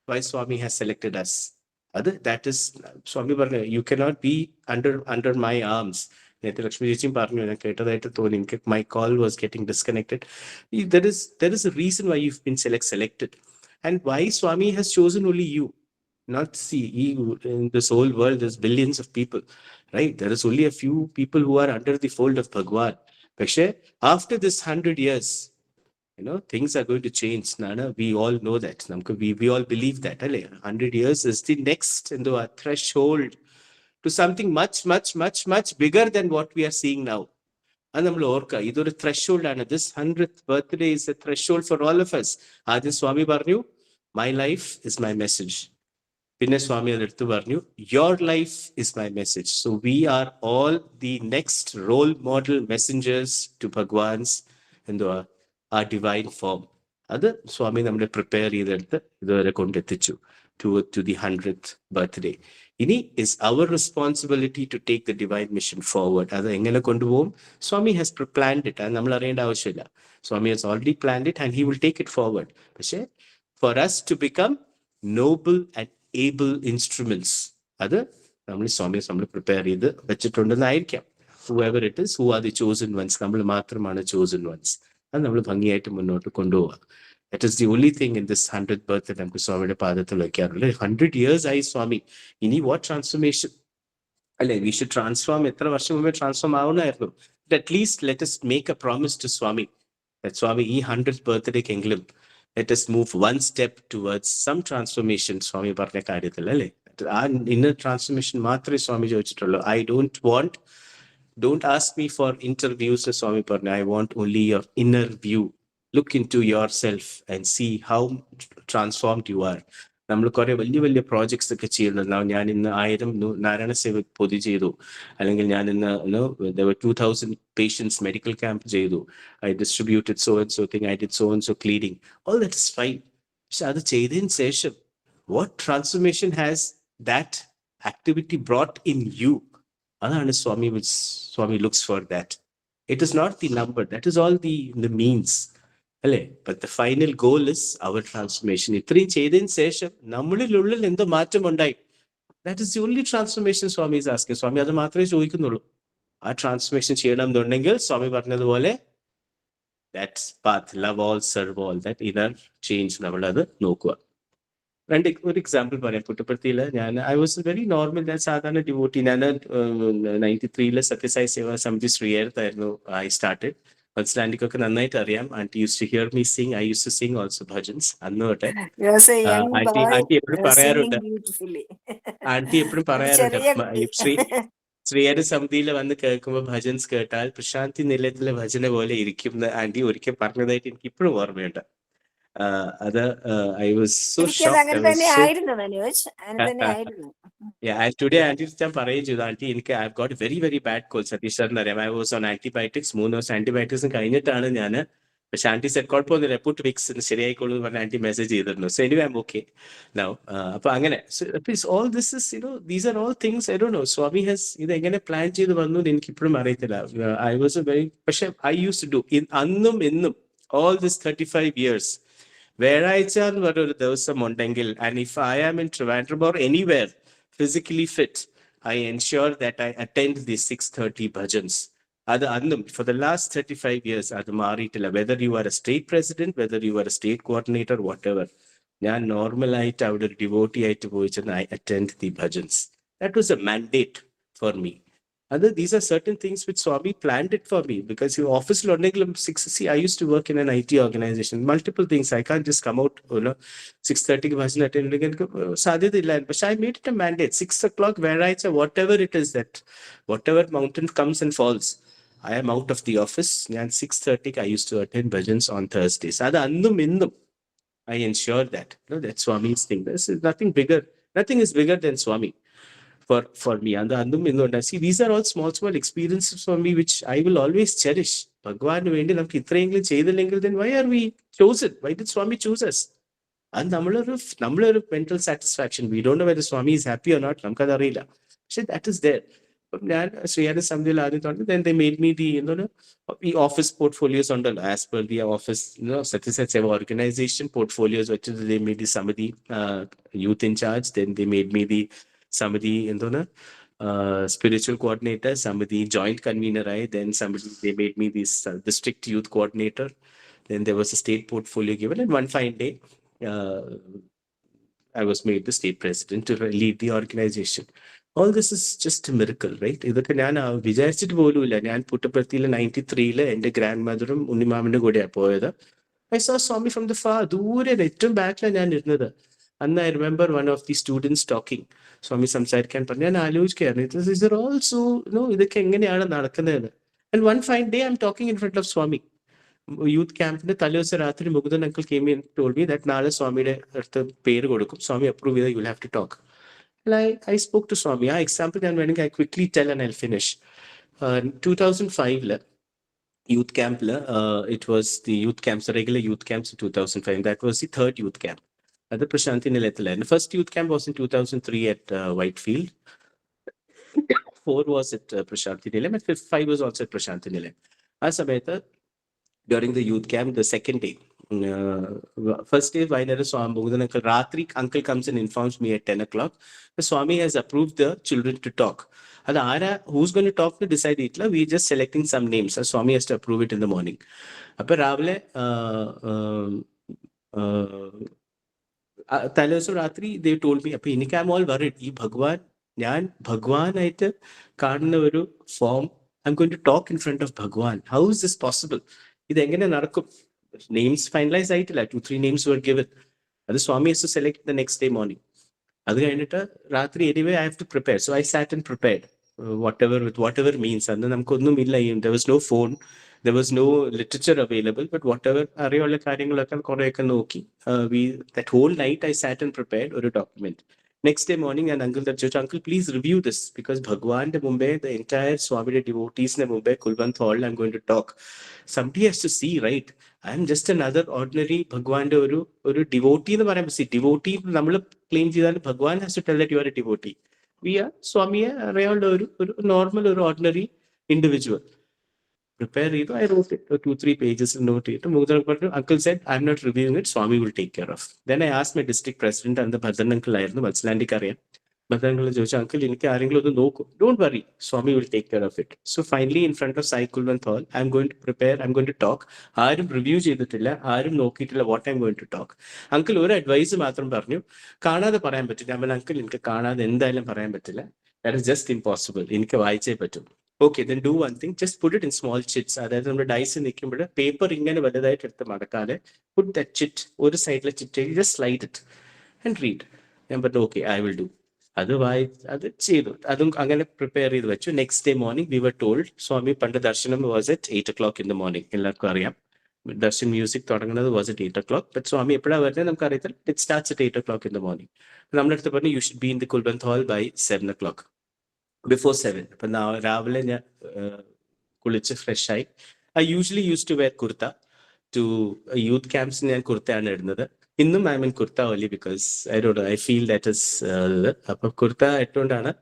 why Swami has selected us. That is സ്വാമി പറഞ്ഞു, you cannot be under my arms. നേരത്തെ ലക്ഷ്മി ചേച്ചിയും പറഞ്ഞു, ഞാൻ കേട്ടതായിട്ട് തോന്നി. എനിക്ക് my call was getting disconnected. There is a reason why you've been selected and why Swami has chosen only you. Not see, in this whole world there's billions of people, right? There is only a few people who are under the fold of Bhagawan. പക്ഷേ after this 100 years, things are going to change. Nana, we all know that. We all believe that. 100 years is the next threshold to something much, much, much, much bigger than what we are seeing now. അത് നമ്മൾ ഓർക്കുക, ഇതൊരു threshold ആണ്. This 100th birthday is a threshold for all of us. ആദ്യം സ്വാമി പറഞ്ഞു, my life is my message. പിന്നെ സ്വാമി അതെടുത്ത് പറഞ്ഞു, your life is my message. So we are all the next role model messengers to Bhagavan's ആ divine form. അത് സ്വാമി നമ്മളെ പ്രിപ്പയർ ചെയ്തെടുത്ത് ഇതുവരെ കൊണ്ടെത്തിച്ചു to the 100th birthday. ഇനി is our responsibility to take the divine mission forward. അത് എങ്ങനെ കൊണ്ടുപോകും? സ്വാമി has planned it. അത് നമ്മൾ അറിയേണ്ട ആവശ്യമില്ല. സ്വാമി has already planned it and he will take it forward. പക്ഷേ for us to become noble and able instruments, അത് സ്വാമി നമ്മൾ പ്രിപ്പയർ ചെയ്ത് വെച്ചിട്ടുണ്ടെന്നായിരിക്കാം. whoever it is, who are the chosen ones, നമ്മൾ മാത്രമാണ് chosen ones. അത് നമ്മൾ ഭംഗിയായിട്ട് മുന്നോട്ട് കൊണ്ടുപോവുക. That is the only thing in this 100th birthday നമുക്ക് സ്വാമിയുടെ പാദത്തിൽ വയ്ക്കാറുള്ളത്. 100 years ആയി സ്വാമി. ഇനി what transformation? അല്ലെ, we should transform. എത്ര വർഷം മുമ്പേ transform ആവുന്നായിരുന്നു. At least let us make a promise to Swami that Swami ഈ 100th birthday എങ്കിലും let us move one step towards some transformation. Swami പറഞ്ഞ കാര്യത്തിൽ അല്ലേ, ആ inner transformation മാത്രമേ സ്വാമി ചോദിച്ചിട്ടുള്ളൂ. Don't ask me for interviews, Swami പറഞ്ഞ. I want only your inner view. Look into yourself and see how transformed you are. നമ്മൾ കുറെ വലിയ വലിയ പ്രോജക്ട്സ് ഒക്കെ ചെയ്യുന്നുണ്ടാവും. ഞാൻ ഇന്ന് 1000 നാരായണ സേവ പൊതി ചെയ്തു, അല്ലെങ്കിൽ ഞാൻ ഇന്ന് 2000 പേഷ്യൻസ് മെഡിക്കൽ ക്യാമ്പ് ചെയ്തു, I distributed so and so thing, I did so and so cleaning, all that is fine. പക്ഷെ അത് ചെയ്തതിന് ശേഷം what transformation has that activity brought in you? അതാണ് Swami looks for that. It is not the number, that is all the means അല്ലേ. But the final goal is our transformation. ഇത്രയും ചെയ്തതിന് ശേഷം നമ്മളിലുള്ളിൽ എന്തോ മാറ്റം ഉണ്ടായി. That is the only transformation Swami is asking. Swami അത് മാത്രമേ ചോദിക്കുന്നുള്ളൂ. ആ ട്രാൻസ്ഫർമേഷൻ ചെയ്യണം എന്നുണ്ടെങ്കിൽ സ്വാമി പറഞ്ഞതുപോലെ that path, love all, serve all, that inner change നമ്മളത് നോക്കുക. ഒരു എക്സാമ്പിൾ പറയാം. പുട്ടപ്പർത്തിയില് ഐ വാസ് വെരി നോർമൽ, ഞാൻ സാധാരണ ഡിവോട്ടി. ഞാൻ 93 സത്യസായി സേവാ സമിതി ശ്രീയേരത്തായിരുന്നു ഐ സ്റ്റാർട്ടഡ്. മനസ്സിലാൻറ്റിക്കൊക്കെ നന്നായിട്ട് അറിയാം. Aunty used to hear me sing. I used to sing also bhajans. അന്ന് തൊട്ടെ ആന്റി എപ്പോഴും പറയാറുണ്ട്, ശ്രീയേര സമിതിയിൽ വന്ന് കേൾക്കുമ്പോൾ ഭജൻസ് കേട്ടാൽ പ്രശാന്തി നിലയത്തിലെ ഭജന പോലെ ഇരിക്കും എന്ന് ആന്റി ഒരിക്കൽ പറഞ്ഞതായിട്ട് എനിക്ക് ഇപ്പോഴും ഓർമ്മയുണ്ട്. അത് I was so shocked. Today aunty ഞാൻ പറയുകയും ചെയ്തു, ആന്റി എനിക്ക് I got very very bad cold. Satish സാറിന് അറിയാം, ഐ വാസ് ഓൺ ആന്റിബയോട്ടിക്സ്. 3 ദിവസം ആന്റിബയോട്ടിക്സ് കഴിഞ്ഞിട്ടാണ് ഞാൻ. പക്ഷെ ആന്റി സെറ്റ് കുഴപ്പമൊന്നുമില്ല, പുട്ട് വിക്സ് ശരിയായിക്കോളൂ എന്ന് പറഞ്ഞ ആന്റി മെസ്സേജ് ചെയ്തിരുന്നു. So anyway I am okay now. അപ്പൊ അങ്ങനെ all this is these are all things I don't know. Swami has ഇത് എങ്ങനെ പ്ലാൻ ചെയ്ത് വന്നു എന്ന് എനിക്ക് ഇപ്പോഴും അറിയത്തില്ല. ഐ വാസ് വെരി, പക്ഷെ ഐ യൂസ് ടു ഡു അന്നും എന്നും all this 35 years. വ്യാഴാഴ്ച എന്ന് പറഞ്ഞൊരു ദിവസം ഉണ്ടെങ്കിൽ, and if I am in Trivandrum or anywhere physically fit, I ensure that I attend the 6:30 bhajans. അത് അന്നും for the last 35 years അത് മാറിയിട്ടില്ല. whether you are a state president, whether you are a state coordinator, whatever, ഞാൻ നോർമലായിട്ട് അവിടെ ഒരു devotee ആയിട്ട് പോയി ചെന്ന് I attend the bhajans. That was a mandate for me. These are certain things which Swami planned it for me, because your office I used to work in an IT organization, multiple things. I can't just come out 6:30 bhajan attending. But I made it a mandate. 6 o'clock where whatever it is, that whatever mountain comes and falls, I am out of the office. And 6:30 I used to attend bhajans on Thursdays. I ensure that. That's Swami's thing. This is nothing bigger. Nothing is bigger than Swami. For me, see, these are all small experiences for me which I will always cherish. Bhagawan vendi namukku itrayengilum cheyidillenkil, then why are we chosen? Why did Swami choose us? And nammaloru mental satisfaction. We don't know whether Swami is happy or not. Namukku adu ariyilla. So that is there. Sri Satya Sai, then they made me the office portfolios as per the office, Satya Sai Seva Organization portfolios, which they made the Samadhi youth in charge. Then they made me the Samadhi spiritual coordinator, Samadhi joint convener. Then they made me this district youth coordinator. Then there was a state portfolio given, and one fine day I was made the state president to lead the organization. All this is just a miracle, right? ഇതൊക്കെ ഞാൻ വിചാരിച്ചിട്ട് പോലുമില്ല. ഞാൻ പുട്ടപ്പർത്തിയിൽ 93 എൻ്റെ grand മദറും ഉണ്ണിമാമന്റെ കൂടെയാണ് പോയത്. I saw Swami from the far. ദൂരെ ഏറ്റവും ബാക്കിലാണ് ഞാൻ ഇരുന്നത്. അന്ന് I remember one of the students talking. സ്വാമി സംസാരിക്കാൻ പറഞ്ഞു. ഞാൻ ആലോചിക്കുകയായിരുന്നു, ഇതൊക്കെ എങ്ങനെയാണ് നടക്കുന്നതെന്ന്. And one fine day I'm talking in front of Swami. Youth ക്യാമ്പിന്റെ തലേദിവസം രാത്രി Mukundan uncle came in and told me that നാളെ സ്വാമിയുടെ അടുത്ത് പേര് കൊടുക്കും, സ്വാമി അപ്രൂവ് ചെയ്താൽ you will have to talk. And I spoke to Swami. ആ എക്സാമ്പിൾ ഞാൻ വേണമെങ്കിൽ I quickly tell and I'll finish. 2005 youth camp, it was the youth camps, the regular youth camps in 2005. That was the third youth camp. That's Prashanti Nilayatile. The first youth camp was in 2003 at Whitefield. 4 was at Prashanti Nilayam, and 5 was also at Prashanti Nilayam. As Sametha, during the youth camp, the second day, first day, Ratri uncle comes and informs me at 10 o'clock. The Swami has approved the children to talk. Who's going to talk to decide it? We just selecting some names. So Swami has to approve it in the morning. Ratri, they told me, I'm all worried. Bhagawan form, I'm going to talk in front of Bhagawan. How is this possible? names finalized ആയിട്ടില്ല. 2-3 names were given. അത് സ്വാമി has to select the next day morning. അത് കഴിഞ്ഞിട്ട് രാത്രി anyway I have to prepare. So I sat and prepared. Whatever means. അന്ന് നമുക്കൊന്നും ഇല്ല. There was no phone. There was no literature available. But whatever അറിയുള്ള കാര്യങ്ങളൊക്കെ കുറേയൊക്കെ നോക്കി. That whole night I sat and prepared ഒരു document. Next day morning, and uncle said, uncle, please review this because Bhagawan de Mumbai, the entire Swami devotees in Mumbai, Kulwant Hall, I'm going to talk. Somebody has to see, right? I'm just another ordinary Bhagawan de oru devotee എന്ന് പറയുമ്പോൾ see devotee നമ്മൾ claim ചെയ്താൽ Bhagawan has to tell that you are a devotee. We are സ്വാമിയെ അറിയാവുന്ന ഒരു normal ഒരു ordinary individual. Prepare it. I wrote it 2-3 pages and note it. Uncle said, I'm not reviewing it. Swami will take care of. Then I asked my district president and the Bhajan uncle ആയിരുന്നു മത്സലാൻഡിക്ക് അറിയാം. Bhajan uncle ചോദിച്ചു, uncle എനിക്ക് ആരെങ്കിലും ഒന്ന് നോക്കൂ. Don't worry, Swami will take care of it. So finally in front of Sai Kulwant Hall, I'm going to prepare, I'm going to talk. ആരും review ചെയ്തിട്ടില്ല, ആരും നോക്കിയിട്ടില്ല what I'm going to talk. Uncle ഒരു advice മാത്രം പറഞ്ഞു, കാണാതെ പറയാൻ പറ്റില്ല. ഞാൻ അങ്കിൾ എനിക്ക് കാണാതെ എന്തായാലും പറയാൻ പറ്റില്ല. That is just impossible. എനിക്ക് വായിച്ചേ പറ്റും. Okay, then do one thing. Just put it in small chits. അതായത് നമ്മുടെ ഡൈസ് നിൽക്കുമ്പോൾ പേപ്പർ ഇങ്ങനെ വലുതായിട്ട് എടുത്ത് മടക്കാതെ put that chit ഒരു സൈഡിലെ chit just slide it and read. ഞാൻ പറഞ്ഞു okay, I will do. അത് ചെയ്തു. അതും അങ്ങനെ പ്രിപ്പയർ ചെയ്ത് വെച്ചു. Next day morning we were told സ്വാമി പണ്ട് ദർശനം was at 8 o'clock in the morning. എല്ലാവർക്കും അറിയാം ദർശൻ മ്യൂസിക് തുടങ്ങുന്നത് was at 8 o'clock. But സ്വാമി എപ്പോഴാണ് വരുന്നത് നമുക്ക് അറിയത്തില്ല. It starts at 8 o'clock in the morning. നമ്മുടെ അടുത്ത് പറഞ്ഞു you should be in the Kulwant Hall by 7 o'clock. Before 7. അപ്പൊ രാവിലെ ഞാൻ കുളിച്ച് ഫ്രഷ് ആയി. I usually used to wear kurta to youth camps. ഞാൻ കുർത്തയാണ് ഇടുന്നത്. ഇന്നും I am in kurta only because I don't know, I feel that is അപ്പൊ കുർത്ത ഇട്ടുകൊണ്ടാണ്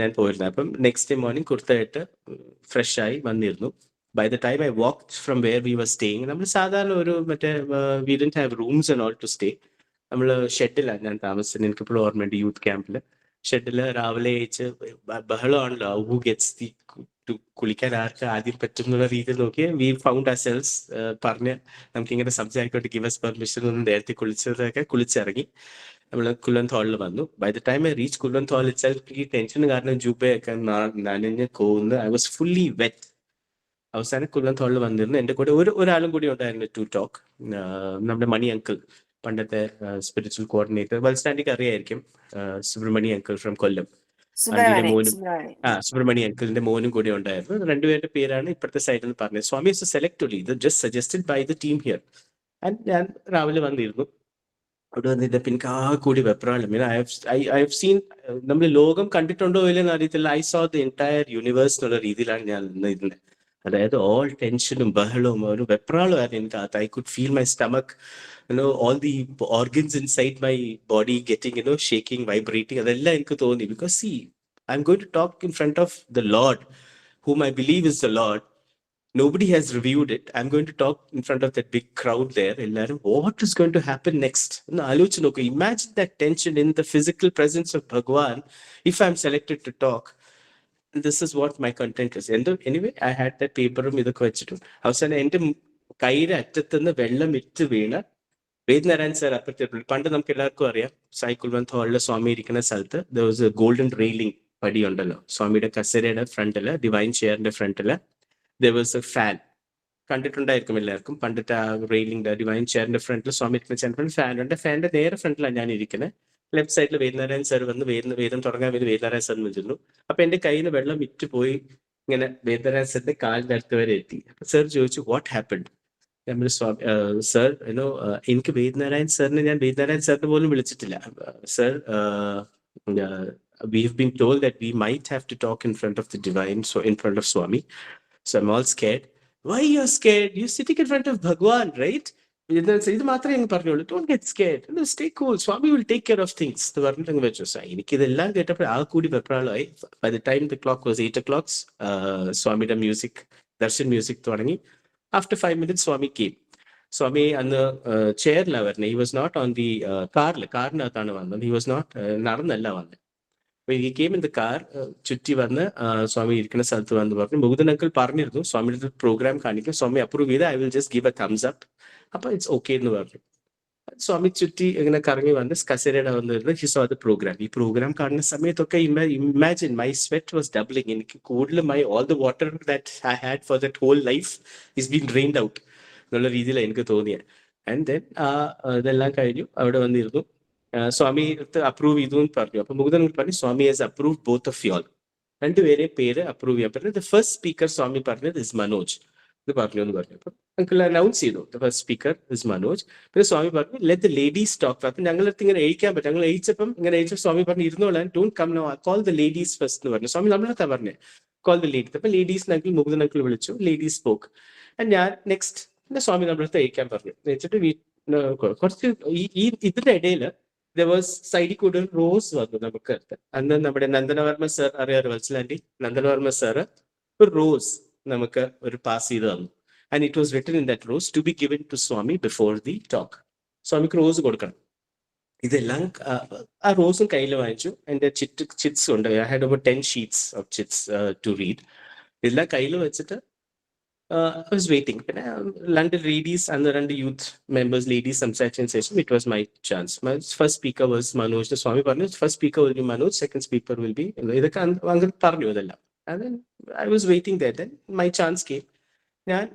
ഞാൻ പോയിരുന്നത്. അപ്പം നെക്സ്റ്റ് ഡേ മോർണിംഗ് കുർത്ത ഇട്ട് ഫ്രഷ് ആയി വന്നിരുന്നു. By the time I walked from where we were staying, നമ്മൾ സാധാരണ ഒരു മറ്റേ we didn't have rooms and all to stay. നമ്മൾ ഷെഡിലാണ് ഞാൻ താമസിച്ചത്. എനിക്കിപ്പോഴും ഓർമ്മയുണ്ട് യൂത്ത് ക്യാമ്പിൽ ഷെഡില് രാവിലെ അയച്ച് ബഹളമാണല്ലോ ഹു ഗെറ്റ്സ് ദി കുളിക്കാൻ ആർക്ക് ആദ്യം പറ്റും എന്നുള്ള രീതിയിൽ നോക്കി വി ഫൗണ്ട് അവർ സെൽസ് പറഞ്ഞ് നമുക്കിങ്ങനെ സംസാരിക്കോട്ട് ഗിവ് us പെർമിഷൻ ഒന്നും നേരത്തെ കുളിച്ചതൊക്കെ കുളിച്ചിറങ്ങി നമ്മൾ കുൽവന്ത് ഹാളിൽ വന്നു. By the time I reach Kulwant hall itself ഈ ടെൻഷൻ കാരണം ജൂബയൊക്കെ നനഞ്ഞ് കോന്ന് ഐ വാസ് ഫുള്ളി വെറ്റ്. അവസാനം കുൽവന്ത് ഹാളിൽ വന്നിരുന്നു. എൻ്റെ കൂടെ ഒരാളും കൂടി ഉണ്ടായിരുന്നു ടു ടോക്ക്. നമ്മുടെ മണി അങ്കിൾ, പണ്ടത്തെ സ്പിരിച്വൽ കോർഡിനേറ്റർ, വത്സ്റ്റാൻഡിക്ക് അറിയായിരിക്കും, സുബ്രഹ്മണി അങ്കിൾ ഫ്രം കൊല്ലം. ആന്റിയുടെ മോനും സുബ്രഹ്മണി അങ്കിളിന്റെ മോനും കൂടി ഉണ്ടായിരുന്നു. രണ്ടുപേരുടെ പേരാണ് ഇപ്പോഴത്തെ സൈഡിൽ നിന്ന് പറഞ്ഞത്. സ്വാമി ഇസ് സെലക്ട് ഓൺലി, ഇത് just suggested by the team here. And ഞാൻ രാവിലെ വന്നിരുന്നു. അവിടെ വന്നിട്ട് എനിക്ക് ആ കൂടി വെപ്രാളം. ഐ ഹവ് സീൻ, നമ്മൾ ലോകം കണ്ടിട്ടുണ്ടോ ഇല്ലെന്ന് അറിയത്തില്ല. I so the entire universe എന്നുള്ള രീതിയിലാണ് ഞാൻ നിന്നിരുന്നത്. അതായത് ഓൾ ടെൻഷനും ബഹളവും ഒരു വെപ്രാളമായിരുന്നു എനിക്ക്. I could feel my stomach, all the organs inside my body getting, shaking, vibrating. അതെല്ലാം എനിക്ക് തോന്നി. Because see, I'm going to talk in front of the Lord, whom I believe is the Lord. Nobody has reviewed it. I'm going to talk in front of that big crowd there. What is going to happen next? Imagine that tension in the physical presence of Bhagawan if I'm selected to talk. This is what my content is. Anyway, I had that paper ഇതൊക്കെ വെച്ചിട്ടു. അവസാനം എൻ്റെ കയ്യിലെ അറ്റത്തുനിന്ന് വെള്ളം it വീണ് വേദനാരായൺ sir അപ്പുറത്തെ, പണ്ട് നമുക്ക് എല്ലാവർക്കും അറിയാം സായി കുൽവന്ത് ഹാളിലെ സ്വാമി ഇരിക്കുന്ന സ്ഥലത്ത് there was a golden railing പടി ഉണ്ടല്ലോ. സ്വാമിയുടെ കസേരയുടെ ഫ്രണ്ടില്, ഡിവൈൻ ചെയറിന്റെ ഫ്രണ്ടില് there was a fan. കണ്ടിട്ടുണ്ടായിരിക്കും എല്ലാവർക്കും. പണ്ടത്തെ ആ റെയിലിംഗ് ഡിവൈൻ ചെയറിന്റെ ഫ്രണ്ടിൽ സ്വാമി ഇരിക്കുന്ന ഫാൻ ഉണ്ട്. ഫാനിന്റെ നേരെ ഫ്രണ്ടിലാണ് ഞാൻ ഇരിക്കുന്നത്. ലെഫ്റ്റ് സൈഡിൽ വേദനാരായൺ സാർ വന്ന് വേദം തുടങ്ങാൻ വേണ്ടി വേദനാരായൺ സാർ നിന്നിരുന്നു. അപ്പൊ എന്റെ കയ്യിൽ നിന്ന് വെള്ളം വിറ്റ് പോയി ഇങ്ങനെ വേദനാരായൺ സാറിന്റെ കാലിന്റെ അടുത്ത് വരെ എത്തി. അപ്പൊ സാർ ചോദിച്ചു വാട്ട് ഹാപ്പൻഡ്. സർ എനിക്ക് വേദനാരായൺ സാറിനെ ഞാൻ വേദനാരായൺ സാറിനെ പോലും വിളിച്ചിട്ടില്ല. Sir, we have been told that we might have to talk in front of the divine, so in front of Swami. So I'm all scared. Why you're scared? You're sitting in front of Bhagawan, right? ഇത് മാത്രമേ ഞങ്ങൾ പറഞ്ഞോളൂ. Don't get scared. Stay cool. Swami will take care of things. പറഞ്ഞിട്ട് വെച്ചു. എനിക്കിതെല്ലാം കേട്ടപ്പോൾ ആ കൂടി വെപ്രാളമായി. By the time the clock was 8 o'clock, സ്വാമിയുടെ മ്യൂസിക്, ദർശൻ മ്യൂസിക് തുടങ്ങി. After 5 minutes, Swami came. Swami അന്ന് ചെയറിലാണ് വരുന്നത്. He was not on the കാറിനകത്താണ് വന്നത്. He was not നടന്നല്ല വന്നത്. He came in the car. ചുറ്റി വന്ന് സ്വാമി ഇരിക്കുന്ന സ്ഥലത്ത് വന്ന് പറഞ്ഞു, മുകുന്ദൻ അങ്കിൾ പറഞ്ഞിരുന്നു സ്വാമിയുടെ പ്രോഗ്രാം കാണിക്കും, സ്വാമി അപ്രൂവ് ചെയ്ത് I will just give a thumbs up, അപ്പൊ ഇറ്റ്സ് ഓക്കെ എന്ന് പറഞ്ഞു. സ്വാമി ചുറ്റി ഇങ്ങനെ കറങ്ങി വന്ന് കസേരയുടെ വന്നിരുന്നു. He saw the programme. ഈ പ്രോഗ്രാം കാണുന്ന സമയത്തൊക്കെ imagine my sweat was doubling. എനിക്ക് കൂടുതൽ all the water that I had for that whole life is been drained out. എന്നുള്ള രീതിയിലാണ് എനിക്ക് തോന്നിയത്. ആൻഡ് ദെൻ ഇതെല്ലാം കഴിഞ്ഞു, അവിടെ വന്നിരുന്നു. സ്വാമി അപ്രൂവ് ചെയ്തു എന്ന് പറഞ്ഞു. അപ്പൊ മുകുന്ദൻ പറഞ്ഞു Swami has approve both of you all. രണ്ടുപേരെ പേര് അപ്രൂവ് ചെയ്യാൻ പറഞ്ഞു. ദ ഫസ്റ്റ് സ്പീക്കർ സ്വാമി പറഞ്ഞത് ഇസ് മനോജ് ഇത് പറഞ്ഞു എന്ന് പറഞ്ഞു. അപ്പൊ അങ്കിൾ അനൗൺസ് ചെയ്തു the first speaker is Manoj. പിന്നെ സ്വാമി പറഞ്ഞു ലെറ്റ് ദ ലേഡീസ് ടോക്ക്. അപ്പൊ ഞങ്ങളടുത്ത് ഇങ്ങനെ എഴുതിക്കാൻ പറ്റും. ഞങ്ങൾ എഴുതിച്ചപ്പോൾ സ്വാമി പറഞ്ഞു ഇരുന്നോളാൻ, don't come now, call the ladies first എന്ന് പറഞ്ഞു. സ്വാമി നമ്മളെത്താ പറഞ്ഞേ കോൾ ദ ലേഡീസ്. അപ്പൊ ലേഡീസ് അങ്കിൾ മുകുന്ദൻ അങ്കിൾ വിളിച്ചു, ലേഡീസ് സ്പോക്ക്. ഞാൻ നെക്സ്റ്റ് പിന്നെ സ്വാമി നമ്മളടുത്ത് എഴുതിക്കാൻ പറഞ്ഞു. വെച്ചിട്ട് കുറച്ച് ഇതിന്റെ ഇടയിൽ സൈഡിൽ കൂടെ ഒരു റോസ് വന്നു നമുക്ക്. അന്ന് നമ്മുടെ നന്ദനവർമ്മ സർ അറിയാറ്, വത്സലാൻഡി നന്ദനവർമ്മ സാറ് ഒരു റോസ് നമുക്ക് ഒരു പാസ് ചെയ്ത് തന്നു. And it was written in that rose to be given to Swami before the talk. സ്വാമിക്ക് റോസ് കൊടുക്കണം. ഇതെല്ലാം ആ റോസും കയ്യിൽ വാങ്ങിച്ചു. എൻ്റെ ചിറ്റ്സ് ഉണ്ട്. I had over 10 sheets of chits to read. ഇതെല്ലാം കയ്യിൽ വെച്ചിട്ട് I was waiting. London ladies and the London youth members, ladies, some section session. It was my chance. My first speaker was Manoj. The Swami Parnaj. First speaker will be Manoj. Second speaker will be. And then I was waiting there. Then my chance came.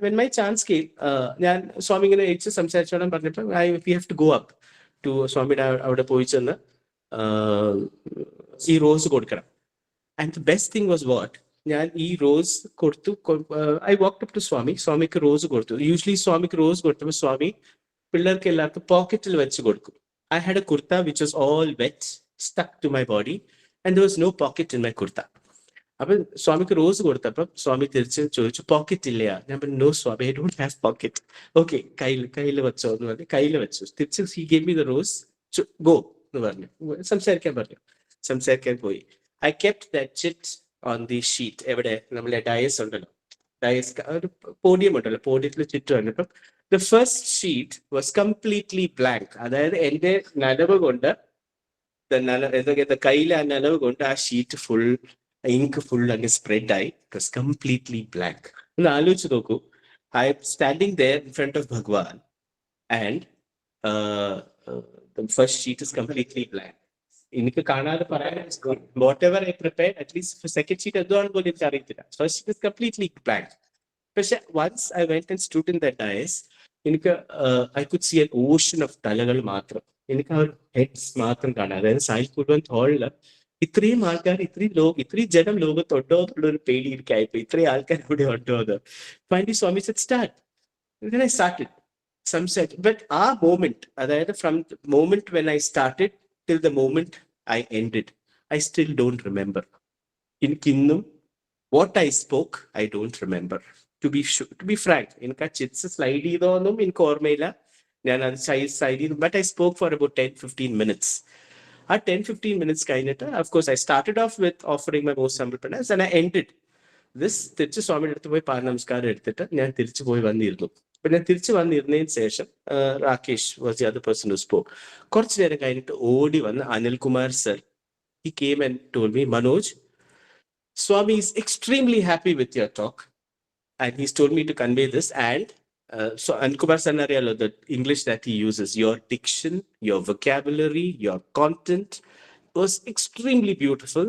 When my chance came, Swami some section. We have to go up to Swami out of position. He rose കൊടുക്കണം. And the best thing was what? ഞാൻ ഈ rose കൊടുത്തു. I walked up to സ്വാമി. സ്വാമിക്ക് rose കൊടുത്തു. Usually സ്വാമിക്ക് rose കൊടുത്തപ്പോൾ സ്വാമി പിള്ളേർക്ക് എല്ലാവർക്കും പോക്കറ്റിൽ വെച്ച് കൊടുക്കും. I had a kurta which was all wet, stuck to my body, and there was no pocket in my kurta. അപ്പൊ സ്വാമിക്ക് റോസ് കൊടുത്തപ്പം സ്വാമി തിരിച്ച് ചോദിച്ചു പോക്കറ്റ് ഇല്ലയാ? ഞാൻ പറഞ്ഞു no Swami, I don't have pocket. Okay, കയ്യിൽ വെച്ചോ എന്ന് പറഞ്ഞു. കയ്യിൽ വെച്ചു. തിരിച്ച് he gave me the rose, go എന്ന് പറഞ്ഞു. സംസാരിക്കാൻ പോയി. I kept that chit on the sheet. എവിടെ നമ്മളെ ഡയസ് ഉണ്ടല്ലോ, ഡയസ് ഒരു പോഡിയം ഉണ്ടല്ലോ, പോഡിയത്തിൽ ചുറ്റും വന്നപ്പം the first sheet was completely blank. അതായത് എന്റെ നനവ് കൊണ്ട് കയ്യിലെ ആ നനവ് കൊണ്ട് ആ ഷീറ്റ് ഫുൾ ഇങ്ക് ഫുൾ അങ്ങ് സ്പ്രെഡ് ആയി. It was completely blank. ഒന്ന് ആലോചിച്ച് നോക്കൂ. I am standing there in front of Bhagavan and the first sheet is completely blank. എനിക്ക് കാണാതെ പറയാൻ whatever I prepare at least second sheet എന്തുവാണെന്ന് പോലും എനിക്ക് അറിയത്തില്ല. First sheet is completely blank. പക്ഷെ once I went and stood in that dais, എനിക്ക് I could see an ocean of തലകൾ മാത്രം. എനിക്ക് ആ ഹെഡ്സ് മാത്രം കാണാം. അതായത് സായി കുൽവന്ത് ഹാളില് ഇത്രയും ആൾക്കാർ, ഇത്രയും ജനം ലോകത്തുണ്ടോ എന്നുള്ളൊരു പേടി എനിക്കായിപ്പോ. ഇത്രയും ആൾക്കാർ ഇവിടെ ഉണ്ടോ എന്ന്. Finally Swami said start. Then I started. But our moment, അതായത് from the moment when I started till the moment I ended, I still don't remember. എനിക്കിന്നും what I spoke, I don't remember. To be frank, എനിക്ക് ആ chits slide ചെയ്തോന്നും എനിക്ക് ഓർമ്മയില്ല. ഞാൻ അത് slide ചെയ്തു. But I spoke for about 10-15 minutes. ആ 10-15 minutes കഴിഞ്ഞിട്ട് of course I started off with offering my most humble prayers and I ended this. തിരിച്ച് സ്വാമിയുടെ അടുത്ത് പോയി പാദനമസ്കാരം എടുത്തിട്ട് ഞാൻ തിരിച്ചു പോയി വന്നിരുന്നു. അപ്പൊ ഞാൻ തിരിച്ചു വന്നിരുന്നതിന് ശേഷം Rakesh was the other person who spoke. കുറച്ചു നേരം കഴിഞ്ഞിട്ട് ഓടി വന്ന് Anilkumar sir, he came and told me, Manoj, Swami is extremely happy with your talk and he's told me to convey this. And so Ankubar Sanariyalo, the English that he uses, your diction, your vocabulary, your content was extremely beautiful.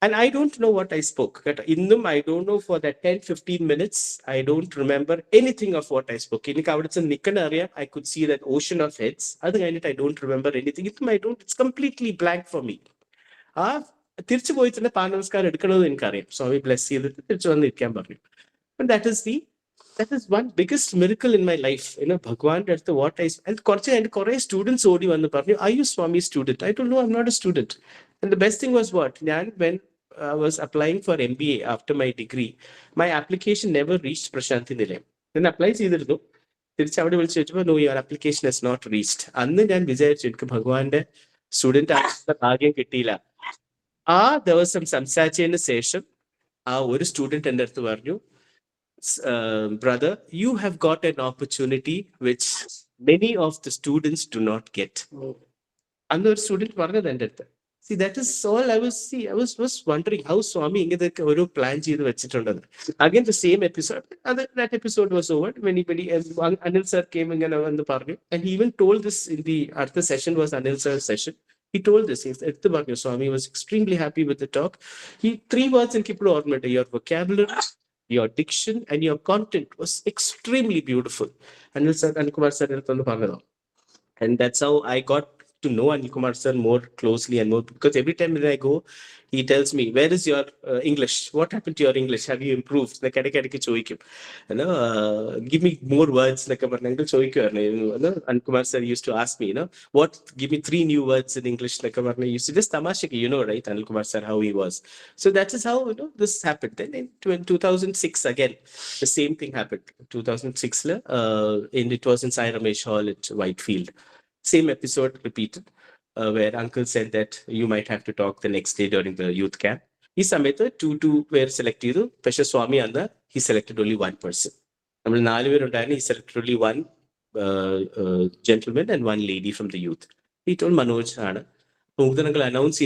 And I don't know what I spoke. Innum I don't know, for that 10-15 minutes, I don't remember anything of what I spoke. In Kavaditsan Nikkana area, I could see that ocean of heads. Other than it, I don't remember anything. It's completely blank for me. തിരിച്ചു പോയി തന്നെ പാനമസ്കാരം എടുക്കണമെന്ന് എനിക്കറിയാം. സ്വാമി bless ചെയ്തിട്ട് തിരിച്ചു വന്നിരിക്കാൻ പറഞ്ഞു. that is one biggest miracle in my life. ഭഗവാന്റെ അടുത്ത് what I, കുറച്ച് കഴിഞ്ഞ് കുറെ സ്റ്റുഡൻസ് ഓടി വന്ന് പറഞ്ഞു, are you Swami student? I told no, I'm not a student. And the best thing was what? When I was applying for MBA after my degree, my application never reached Prashanthi Nilayam. Then apply ചെയ്തിരുന്നു. തിരിച്ച് അവിടെ വിളിച്ചു ചോദിച്ചപ്പോൾ no, your application has not reached. അന്ന് ഞാൻ വിചാരിച്ചു എനിക്ക് ഭഗവാന്റെ സ്റ്റുഡന്റ് ആയിട്ടുള്ള ഭാഗ്യം കിട്ടിയില്ല. ആ ദിവസം സംസാരിച്ചതിന് ശേഷം ആ ഒരു സ്റ്റുഡന്റ് എൻ്റെ അടുത്ത് പറഞ്ഞു, brother, you have got an opportunity which many of the students do not get. അന്ന് ഒരു സ്റ്റുഡന്റ് പറഞ്ഞത് എൻ്റെ അടുത്ത്. See, that is all I was wondering how Swami ഇങ്ങനത്തെ ഒരു പ്ലാൻ ചെയ്ത് വെച്ചിട്ടുണ്ടെന്ന്. Again, the same episode, that episode was over when Anil sir came ഇങ്ങനെ വന്ന് പറഞ്ഞു. And he even told this in the അടുത്ത session was Anil sir's session. He told this. എടുത്ത് പറഞ്ഞു, Swami was extremely happy with the talk. 3 words എനിക്ക് ഇപ്പോഴും ഓർമ്മയുണ്ട്, your vocabulary, your diction and your content was extremely beautiful. Anil Kumar sir എടുത്തൊന്ന് പറഞ്ഞതോ. And that's how I got to know Anil Kumar sir more closely and more, because every time that I go, he tells me, where is your English? What happened to your English? Have you improved? Like, give me more words. Like, Anil Kumar sir used to ask me, give me 3 new words in English. Like, I used to just tamashaki, right, Anil Kumar sir, how he was. So that is how, this happened. Then in 2006, again, the same thing happened. 2006, and it was in Sai Ramesh Hall at Whitefield. Same episode repeated, where uncle said that you might have to talk the next day during the youth camp. He submitted 2 were selected. Pesha Swami and he selected only 1 person. He selected only 1 gentleman and 1 lady from the youth. He told Manoj uncle announce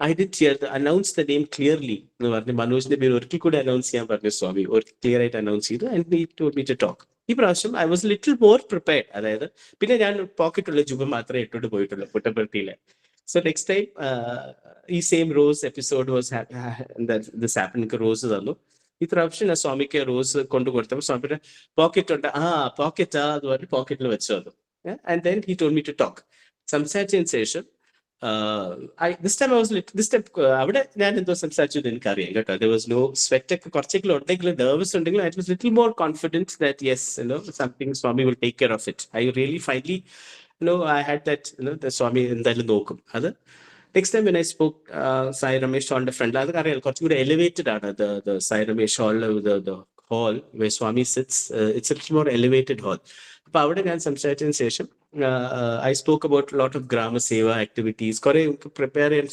I did announce the name clearly. Manoj could announce Swami or clear it announce and he told me to talk. I was a little more prepared. Pocket so next time, same rose episode was this happened. Rose is Swami rose pocket pocket. And then he told me to talk. Some certain session. This time I was this step there was no sweat, nervous. I was a little more confident that yes, something Swami will take care of it. I really finally, I had that, the Swami in the next time when I spoke Sai Ramesh Hall, the front, elevated the Sai Ramesh Hall, the hall where Swami sits. It's a little more elevated hall. Some certain session. I spoke about a lot of Grama Seva activities. Prepare and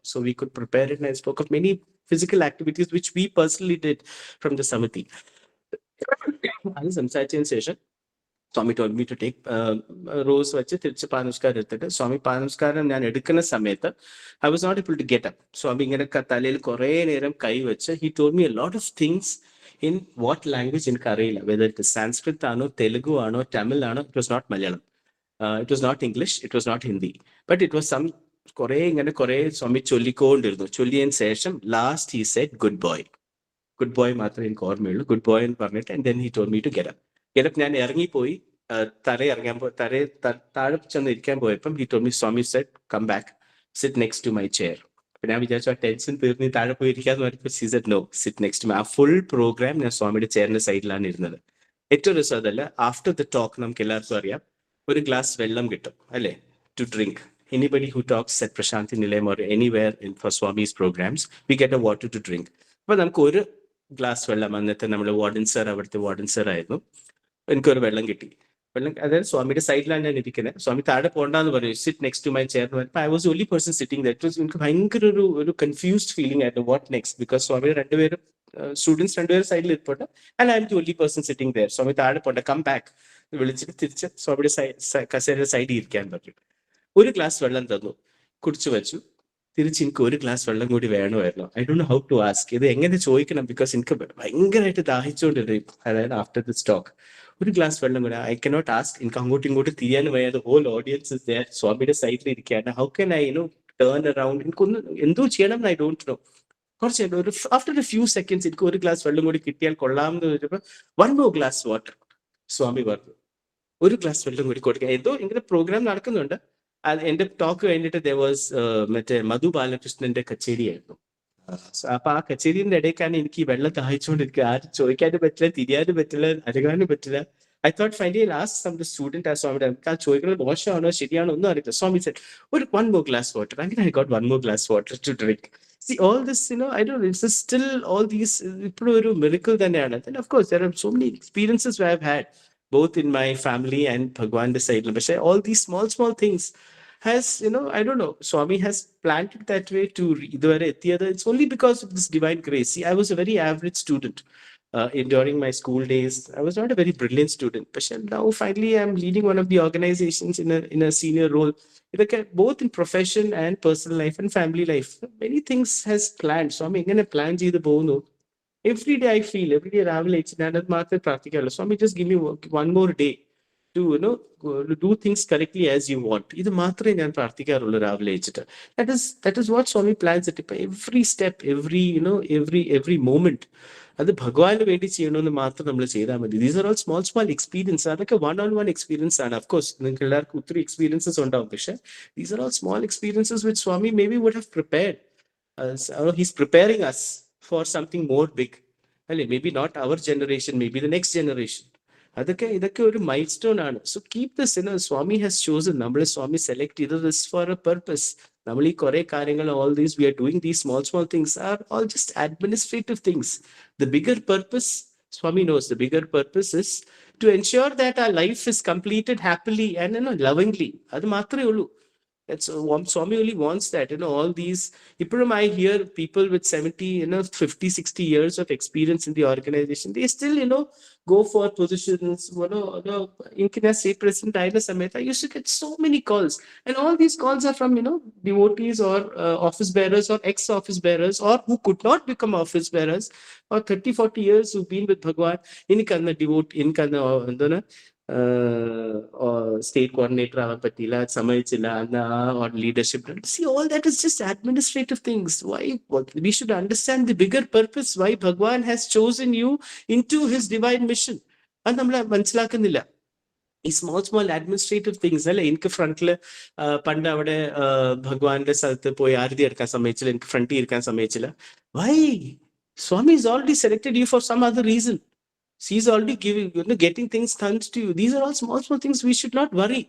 so we could prepare it, and I spoke of many physical activities which we personally did from the Samiti. Some certain session. Swami told me to take rose Swami Panuskaram and Edikana Sameta. I was not able to get up. Swami he told me a lot of things in what language in Karela, whether it is Sanskrit, Telugu, Tamil, it was not Malayalam. It was not English, it was not Hindi. But it was some Swami Cholli and session. Last he said, good boy. Good boy, Matra in Kormil, good boy in Parnet, and then he told me to get up. Get up, Nan Ergi Poi, he told me, Swami said, come back, sit next to my chair. When I was attention, he said, no, sit next to me. A full program, Swami chair in the side land. After the talk, a glass to drink. Anybody who talks at Prashanthi Nilayam or anywhere for Swami's programs, we get a water to drink. But I'm a glass warden sir, warden sir. Then Swami sideline and Swami sit next to my chair. I was the only person sitting there. It was a confused feeling at what next, because Swami students side and I'm the only person sitting there. Swami come back. Swami side ഒരു glass വെള്ളം തന്നു, കുടിച്ചു വെച്ചു. തിരിച്ച് എനിക്ക് ഒരു glass വെള്ളം കൂടി വേണമായിരുന്നു. I don't know how to ask. ഇത് എങ്ങനെ ചോദിക്കണം, ബിക്കോസ് എനിക്ക് ഭയങ്കരമായിട്ട് ദാഹിച്ചുകൊണ്ടിരുന്നു. അതായത് ആഫ്റ്റർ ദിസ് ടോക്ക് ഒരു ഗ്ലാസ് വെള്ളം കൂടെ ഐ കനോട്ട് ആസ്ക്. എനിക്ക് അങ്ങോട്ടും ഇങ്ങോട്ടും തിരിയാനും വയ്യാതെ ഹോൾ ഓഡിയൻസ് ഇസ് ദേർ. സ്വാമിയുടെ സൈഡിൽ ഇരിക്കുകയാണ്. How can I turn around? എനിക്കൊന്ന് എന്തോ ചെയ്യണം, ഐ ഡോണ്ട് നോ. കുറച്ച് ഒരു ആഫ്റ്റർ എ ഫ്യൂ സെക്കൻഡ്സ് എനിക്ക് ഒരു ഗ്ലാസ് വെള്ളം കൂടി കിട്ടിയാൽ കൊള്ളാമെന്ന് ചോദിച്ചപ്പോൾ 1 more glass water സ്വാമി പറഞ്ഞു. ഒരു ഗ്ലാസ് വെള്ളം കൂടി കൊടുക്കുക. എന്തോ ഇങ്ങനെ പ്രോഗ്രാം നടക്കുന്നുണ്ട്. എന്റെ ടോക്ക് കഴിഞ്ഞിട്ട് there was മറ്റേ മധു ബാലകൃഷ്ണന്റെ കച്ചേരി ആയിരുന്നു. അപ്പൊ ആ കച്ചേരിന്റെ ഇടയ്ക്കാണ് എനിക്ക് ഈ വെള്ളം ദാഹിച്ചുകൊണ്ടിരിക്കുക. ആരും ചോദിക്കാനും പറ്റില്ല, തിരിയാനും പറ്റില്ല, അരകാനും പറ്റില്ല. I thought finally I'll ask some of the student as Swami, ചോദിക്കുന്നത് മോശമാണോ ശരിയാണോ ഒന്നും അറിയില്ല. Swami said, ഒരു 1 more glass water. Again I got 1 more glass water to drink. See, all this, I don't know, it's still all these, ഒരു miracle തന്നെയാണ്. And of course there are so many experiences where I've had, both in my family and Bhagawan side. But all these small things has, I don't know, Swami has planted that way to it's only because of this divine grace. See, I was a very average student during my school days. I was not a very brilliant student, but now finally I'm leading one of the organizations in a senior role, both in profession and personal life and family life. Many things has planned. Swami ingane plan cheyidu povunu. Every day I feel, every day രാവിലെ ഞാനത് മാത്രമേ പ്രാർത്ഥിക്കാറുള്ളൂ. Swami, just give me 1 more day to do things correctly as you want. ഇത് മാത്രമേ ഞാൻ പ്രാർത്ഥിക്കാറുള്ളൂ രാവിലെ വെച്ചിട്ട്. That is what Swami plans it. Every step, every moment അത് ഭഗവാന് വേണ്ടി ചെയ്യണമെന്ന് മാത്രം നമ്മൾ ചെയ്താൽ മതി. These are all small small experience. അതൊക്കെ വൺ എക്സ്പീരിയൻസ് ആണ്. അഫ്കോഴ്സ് നിങ്ങൾക്ക് എല്ലാവർക്കും ഒത്തിരി എക്സ്പീരിയൻസസ് ഉണ്ടാവും, പക്ഷെ these are all small experiences which Swami maybe would have prepared. He's preparing us for something more big അല്ലേ? Maybe not our generation, maybe the next generation. ഇതൊക്കെ ഒരു milestone ആണ്. So keep this. Swami has chosen, നമ്മളെ Swami select ചെയ്തത് this for a purpose. നമ്മൾ ഈ കുറെ കാര്യങ്ങൾ, all these V are doing these small things are all just administrative things. The bigger purpose, Swami knows, the bigger purpose is to ensure that our life is completed happily and lovingly. Adu matre ullu. That's Swami only wants that. All these. Ippum I hear people with 70, 50, 60 years of experience in the organization. They still, go for positions. In say President Aina Sameta, I used to get so many calls, and all these calls are from devotees or office bearers or ex-office bearers, or who could not become office bearers, or 30, 40 years who've been with Bhagawan. Inkanna devote, inkanna state coordinator ആവാൻ പറ്റിയില്ല, സമ്മതിച്ചില്ല, or leadership. See, all that is just administrative things. Why? We should understand the bigger purpose, why Bhagawan has chosen you into his divine mission. അത് നമ്മൾ മനസ്സിലാക്കുന്നില്ല. ഈ small administrative things അല്ലെ. എനിക്ക് ഫ്രണ്ടില് പണ്ട് അവിടെ ഭഗവാന്റെ സ്ഥലത്ത് പോയി ആരതി എടുക്കാൻ സമ്മതിച്ചില്ല, എനിക്ക് ഫ്രണ്ടിൽ ഇരിക്കാൻ സമ്മതിച്ചില്ല. Why? Swami is already selected you for some other reason. He's already getting things thanks to you. These are all small things. We should not worry.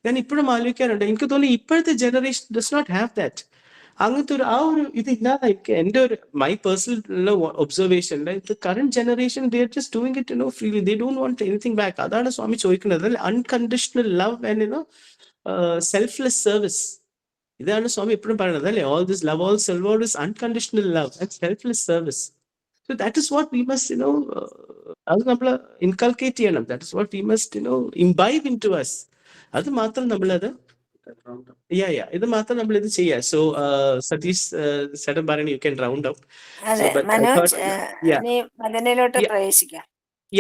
ഞാൻ ഇപ്പോഴും ആലോചിക്കാറുണ്ട്, എനിക്ക് തോന്നുന്നു ഇപ്പോഴത്തെ generation does not have that. അങ്ങനത്തെ ഒരു ഇത് ഇല്ലാതെ എൻ്റെ my personal observation, the current generation they are just doing it freely. They don't want anything back. അതാണ് സ്വാമി ചോദിക്കുന്നത്. Unconditional love and selfless service. ഇതാണ് സ്വാമി എപ്പോഴും പറയുന്നത് അല്ലേ. All this love, all self is unconditional love and selfless service. So that is what we must, അത് നമ്മൾ inculcate ചെയ്യണം. That is what we must, imbibe into us. അത് മാത്രം നമ്മളത് ഇത് മാത്രം നമ്മൾ ഇത് ചെയ്യാം. സോ സതീഷ് ചേട്ടൻ പറയണ you can round out. Manoj, ഭജനയിലോട്ട് പ്രവേശിക്കാം.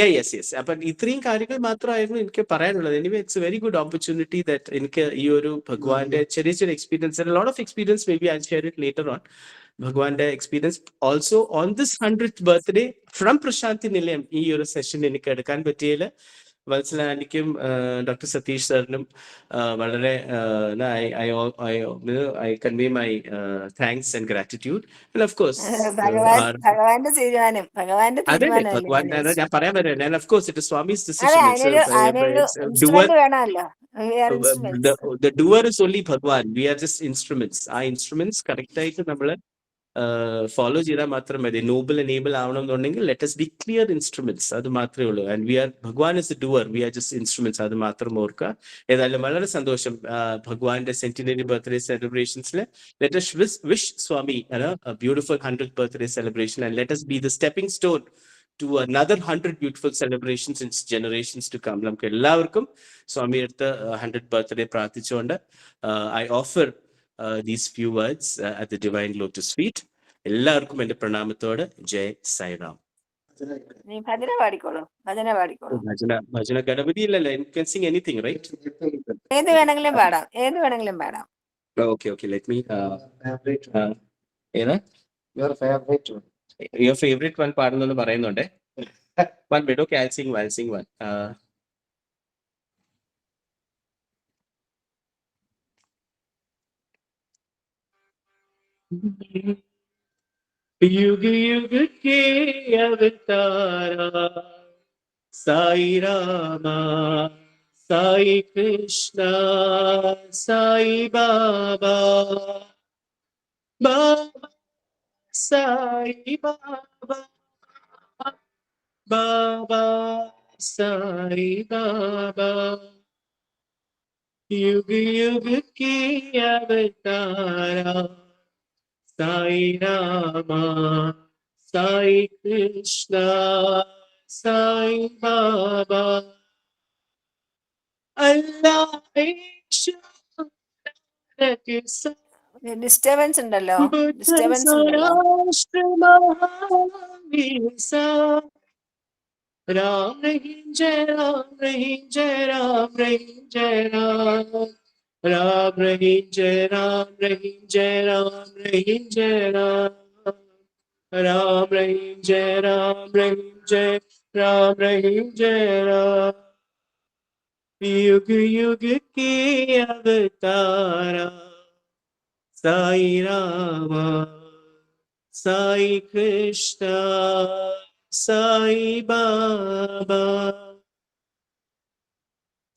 യെസ്. അപ്പൊ ഇത്രയും കാര്യങ്ങൾ മാത്രമായിരുന്നു എനിക്ക് പറയാനുള്ളത്. Anyway it's a very good opportunity that എനിക്ക് ഈ ഒരു ഭഗവാന്റെ ചെറിയ experience, lot of experience, maybe I share it later on. ഭഗവാന്റെ experience also on this 100th birthday from Prasanthi Nilayam ഈ ഒരു സെഷൻ എനിക്ക് എടുക്കാൻ പറ്റിയതിൽ വത്സലാനിക്കും ഡോക്ടർ സതീഷ് സാറിനും വളരെ I convey my thanks and gratitude. And of course ഭഗവാന്റെ തീരുമാനം, അതെ ഭഗവാന്റെ ഞാൻ പറയാൻ വരാം. ഞാൻ of course it Swamy's decision. വേണമല്ലോ. The doer is only Bhagavan. We are just instruments. ആ ഇൻസ്ട്രുമെന്റ്സ് കറക്റ്റ് ആയിട്ട് നമ്മള് ഫോളോ ചെയ്താൽ മാത്രം മതി. നോബിൾ എനേബിൾ ആവണമെന്നുണ്ടെങ്കിൽ let us be clear instruments. അത് മാത്രമേ ഉള്ളൂ. And we are Bhagavan is a doer, we are just instruments. അത് മാത്രം ഓർക്കുക. ഏതായാലും വളരെ സന്തോഷം ഭഗവാന്റെ സെന്റിനറി ബർത്ത്ഡേ സെലിബ്രേഷൻസിൽ. Let us wish Swami a beautiful 100th birthday celebration, and let us be the stepping stone to another 100 beautiful celebrations in generations to come. നമുക്ക് എല്ലാവർക്കും സ്വാമി അടുത്ത 100th birthday പ്രാർത്ഥിച്ചുകൊണ്ട് I offer these few words at the divine lotus feet. എല്ലാവർക്കും എന്റെ പ്രണാമത്തോട് ജയ് സായിറാം. ഭജന പാടിക്കോളൂ. ഭജന ഗണപതി ഇല്ലല്ലോ. You can sing anything, right? ഏത് വേണമെങ്കിലും പാടാം. Okay, let me ഏതാ your favorite one പാടുന്നെന്ന് പറയുന്നുണ്ടേ. One bit, okay, I'll sing one. युग युग के अवतारा साई रामा, साई कृष्णा, साई बाबा, बाबा साई बाबा, बाबा साई बाबा, युग युग की अवतारा साई रामा, साई कृष्णा, साई बाबा, अल्लाह ഡിസ്റ്റർബൻസ് ഉണ്ടല്ലോ. राम रहीम जय राम रहीम जय राम रहीम जय राम, राम रहीम जय राम रहीम जय राम रहीम जय राम, राम रहीम जय राम रहीम जय राम रहीम जय राम। युग युग की अवतारा साई रामा साई कृष्ण साई बाबा।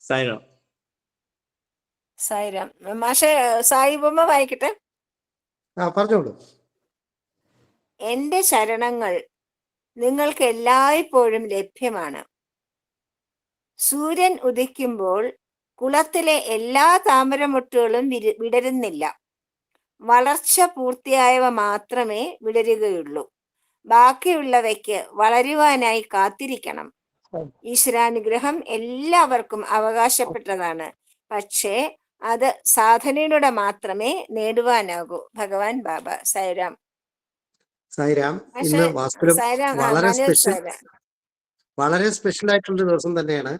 साई राम। സായിരാം. മാഷെ സായി ബൊമ്മ വായിക്കട്ടെ. പറഞ്ഞോളൂ. എന്റെ ശരണങ്ങൾ നിങ്ങൾക്ക് എല്ലായ്പ്പോഴും ലഭ്യമാണ്. സൂര്യൻ ഉദിക്കുമ്പോൾ കുളത്തിലെ എല്ലാ താമരമൊട്ടുകളും വിടരുന്നില്ല. വളർച്ച പൂർത്തിയായവ മാത്രമേ വിടരുകയുള്ളൂ. ബാക്കിയുള്ളവയ്ക്ക് വളരുവാനായി കാത്തിരിക്കണം. ഈശ്വരാനുഗ്രഹം എല്ലാവർക്കും അവകാശപ്പെട്ടതാണ്. പക്ഷേ അത് സാധനയിലൂടെ മാത്രമേ നേടുവാനാകൂ. ഭഗവാൻ ബാബ. സായിരാം. സായിരാം. ഇന്ന് വാസ്തവം വളരെ സ്പെഷ്യൽ ആയിട്ടുള്ള ദിവസം തന്നെയാണ്.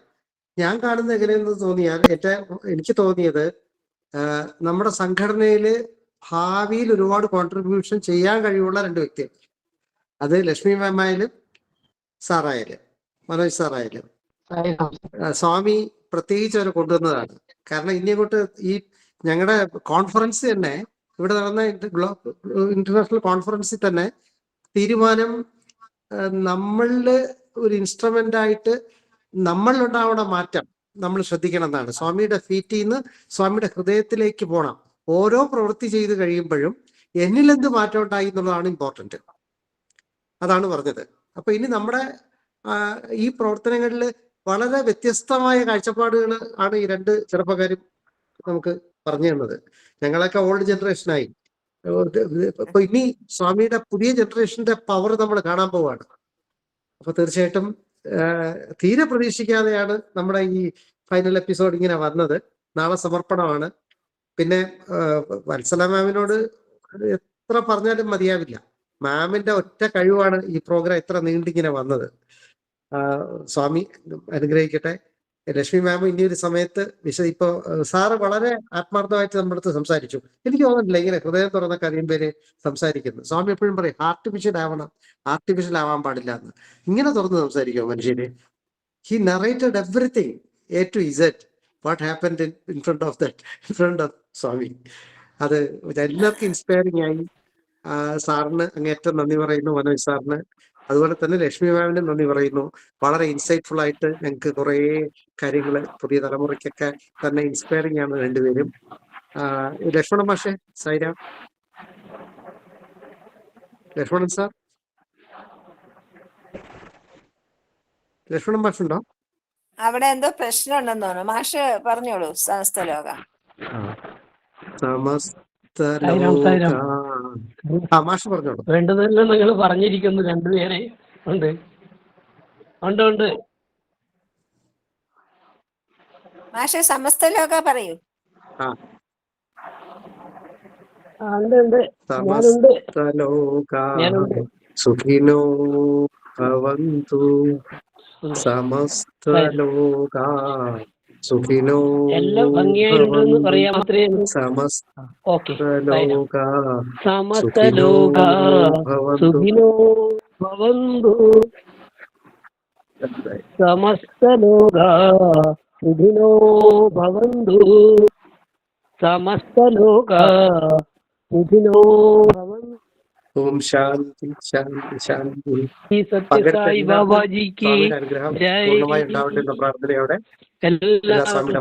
ഞാൻ കാണുന്നത് എങ്ങനെയെന്ന് തോന്നിയാൽ എനിക്ക് തോന്നിയത് നമ്മുടെ സംഘടനയില് ഭാവിയിൽ ഒരുപാട് കോൺട്രിബ്യൂഷൻ ചെയ്യാൻ കഴിവുള്ള രണ്ട് വ്യക്തികൾ. അത് ലക്ഷ്മി മാമായാലും സാറായാലും മനോജ് സാറായാലും സ്വാമി പ്രത്യേകിച്ച് അവരെ കൊണ്ടുവന്നതാണ്. കാരണം ഇനി അങ്ങോട്ട് ഈ ഞങ്ങളുടെ കോൺഫറൻസ് തന്നെ ഇവിടെ നടന്ന ഇന്റർനാഷണൽ കോൺഫറൻസിൽ തന്നെ തീരുമാനം നമ്മളില് ഒരു ഇൻസ്ട്രുമെന്റ് ആയിട്ട് നമ്മളിലുണ്ടാവുന്ന മാറ്റം നമ്മൾ ശ്രദ്ധിക്കണം എന്നാണ്. സ്വാമിയുടെ ഫീറ്റിൽ നിന്ന് സ്വാമിയുടെ ഹൃദയത്തിലേക്ക് പോകണം. ഓരോ പ്രവൃത്തി ചെയ്ത് കഴിയുമ്പോഴും എന്നിലെന്ത് മാറ്റം ഉണ്ടായി എന്നുള്ളതാണ് ഇമ്പോർട്ടൻറ്റ്. അതാണ് പറഞ്ഞത്. അപ്പൊ ഇനി നമ്മുടെ ഈ പ്രവർത്തനങ്ങളിൽ വളരെ വ്യത്യസ്തമായ കാഴ്ചപ്പാടുകൾ ആണ് ഈ രണ്ട് ചെറുപ്പക്കാരും നമുക്ക് പറഞ്ഞു തന്നത്. ഞങ്ങളൊക്കെ ഓൾഡ് ജനറേഷനായി. അപ്പൊ ഇനി സ്വാമിയുടെ പുതിയ ജനറേഷന്റെ പവർ നമ്മൾ കാണാൻ പോവാണ്. അപ്പൊ തീർച്ചയായിട്ടും തീരെ പ്രതീക്ഷിക്കാതെയാണ് നമ്മുടെ ഈ ഫൈനൽ എപ്പിസോഡ് ഇങ്ങനെ വന്നത്. നാളെ സമർപ്പണമാണ്. പിന്നെ വത്സല മാമിനോട് എത്ര പറഞ്ഞാലും മതിയാവില്ല. മാമിന്റെ ഒറ്റ കഴിവാണ് ഈ പ്രോഗ്രാം ഇത്ര നീണ്ടിങ്ങനെ വന്നത്. സ്വാമി അനുഗ്രഹിക്കട്ടെ. ലക്ഷ്മി മാം ഇനി ഒരു സമയത്ത് ഇപ്പൊ സാറ് വളരെ ആത്മാർത്ഥമായിട്ട് നമ്മുടെ അടുത്ത് സംസാരിച്ചു. എനിക്ക് തോന്നുന്നില്ല ഇങ്ങനെ ഹൃദയം തുറന്നൊക്കെ അധികം പേര് സംസാരിക്കുന്നു. സ്വാമി എപ്പോഴും പറയും ആർട്ടിഫിഷ്യൽ ആവണം, ആർട്ടിഫിഷ്യൽ ആവാൻ പാടില്ല എന്ന്. ഇങ്ങനെ തുറന്ന് സംസാരിക്കുമോ മനുഷ്യര്? He narrated everything A to Z what happened in front of സ്വാമി. അത് എല്ലാവർക്കും ഇൻസ്പയറിംഗ് ആയി. സാറിന് അങ്ങേറ്റം നന്ദി പറയുന്നു, മനോജ് സാറിന്. അതുപോലെ തന്നെ ലക്ഷ്മി മാമിന് നന്ദി പറയുന്നു. വളരെ ഇൻസൈറ്റ്ഫുൾ ആയിട്ട് ഞങ്ങൾക്ക് കുറേ കാര്യങ്ങൾ പുതിയ തലമുറയ്ക്കൊക്കെ തന്നെ ഇൻസ്പയറിംഗ് ആണ് രണ്ടുപേരും. ലക്ഷ്മണൻ മാഷെ. സായിരാം. ലക്ഷ്മണൻ സാർ. ലക്ഷ്മണൻ മാഷുണ്ടോ? അവിടെ എന്തോ പ്രശ്നം ഉണ്ടെന്ന് തോന്നുന്നു. മാഷ് പറഞ്ഞോളൂ. സമസ്ത ലോക മാഷ് പറഞ്ഞോളൂ. വേണ്ടതെല്ലാം നിങ്ങൾ പറഞ്ഞിരിക്കുന്നു. രണ്ടുപേരെ ഉണ്ട് ഉണ്ട് ഉണ്ട് മാഷെ സമസ്ത ലോക പറയൂ. സമസ്തലോകാ സുഖിനോ ഭവന്തു സമസ്തലോകാ സുഖിനോ സമസ്തലോകാ സുഖിനോ ഭവന്തു സമസ്തലോകാ സുഖിനോ ഭവന്തു സമസ്തലോകാ സുഖിനോ ഭവന്തു. ഓം ശാന്തി ശാന്തി ശാന്തി. സത്യ സായി ബാബാജി की അനുഗ്രഹം പൂർണ്ണമായി ഉണ്ടാവട്ടെ എന്ന പ്രാർത്ഥനയോടെ എല്ലാ സ്വാമിയുടെ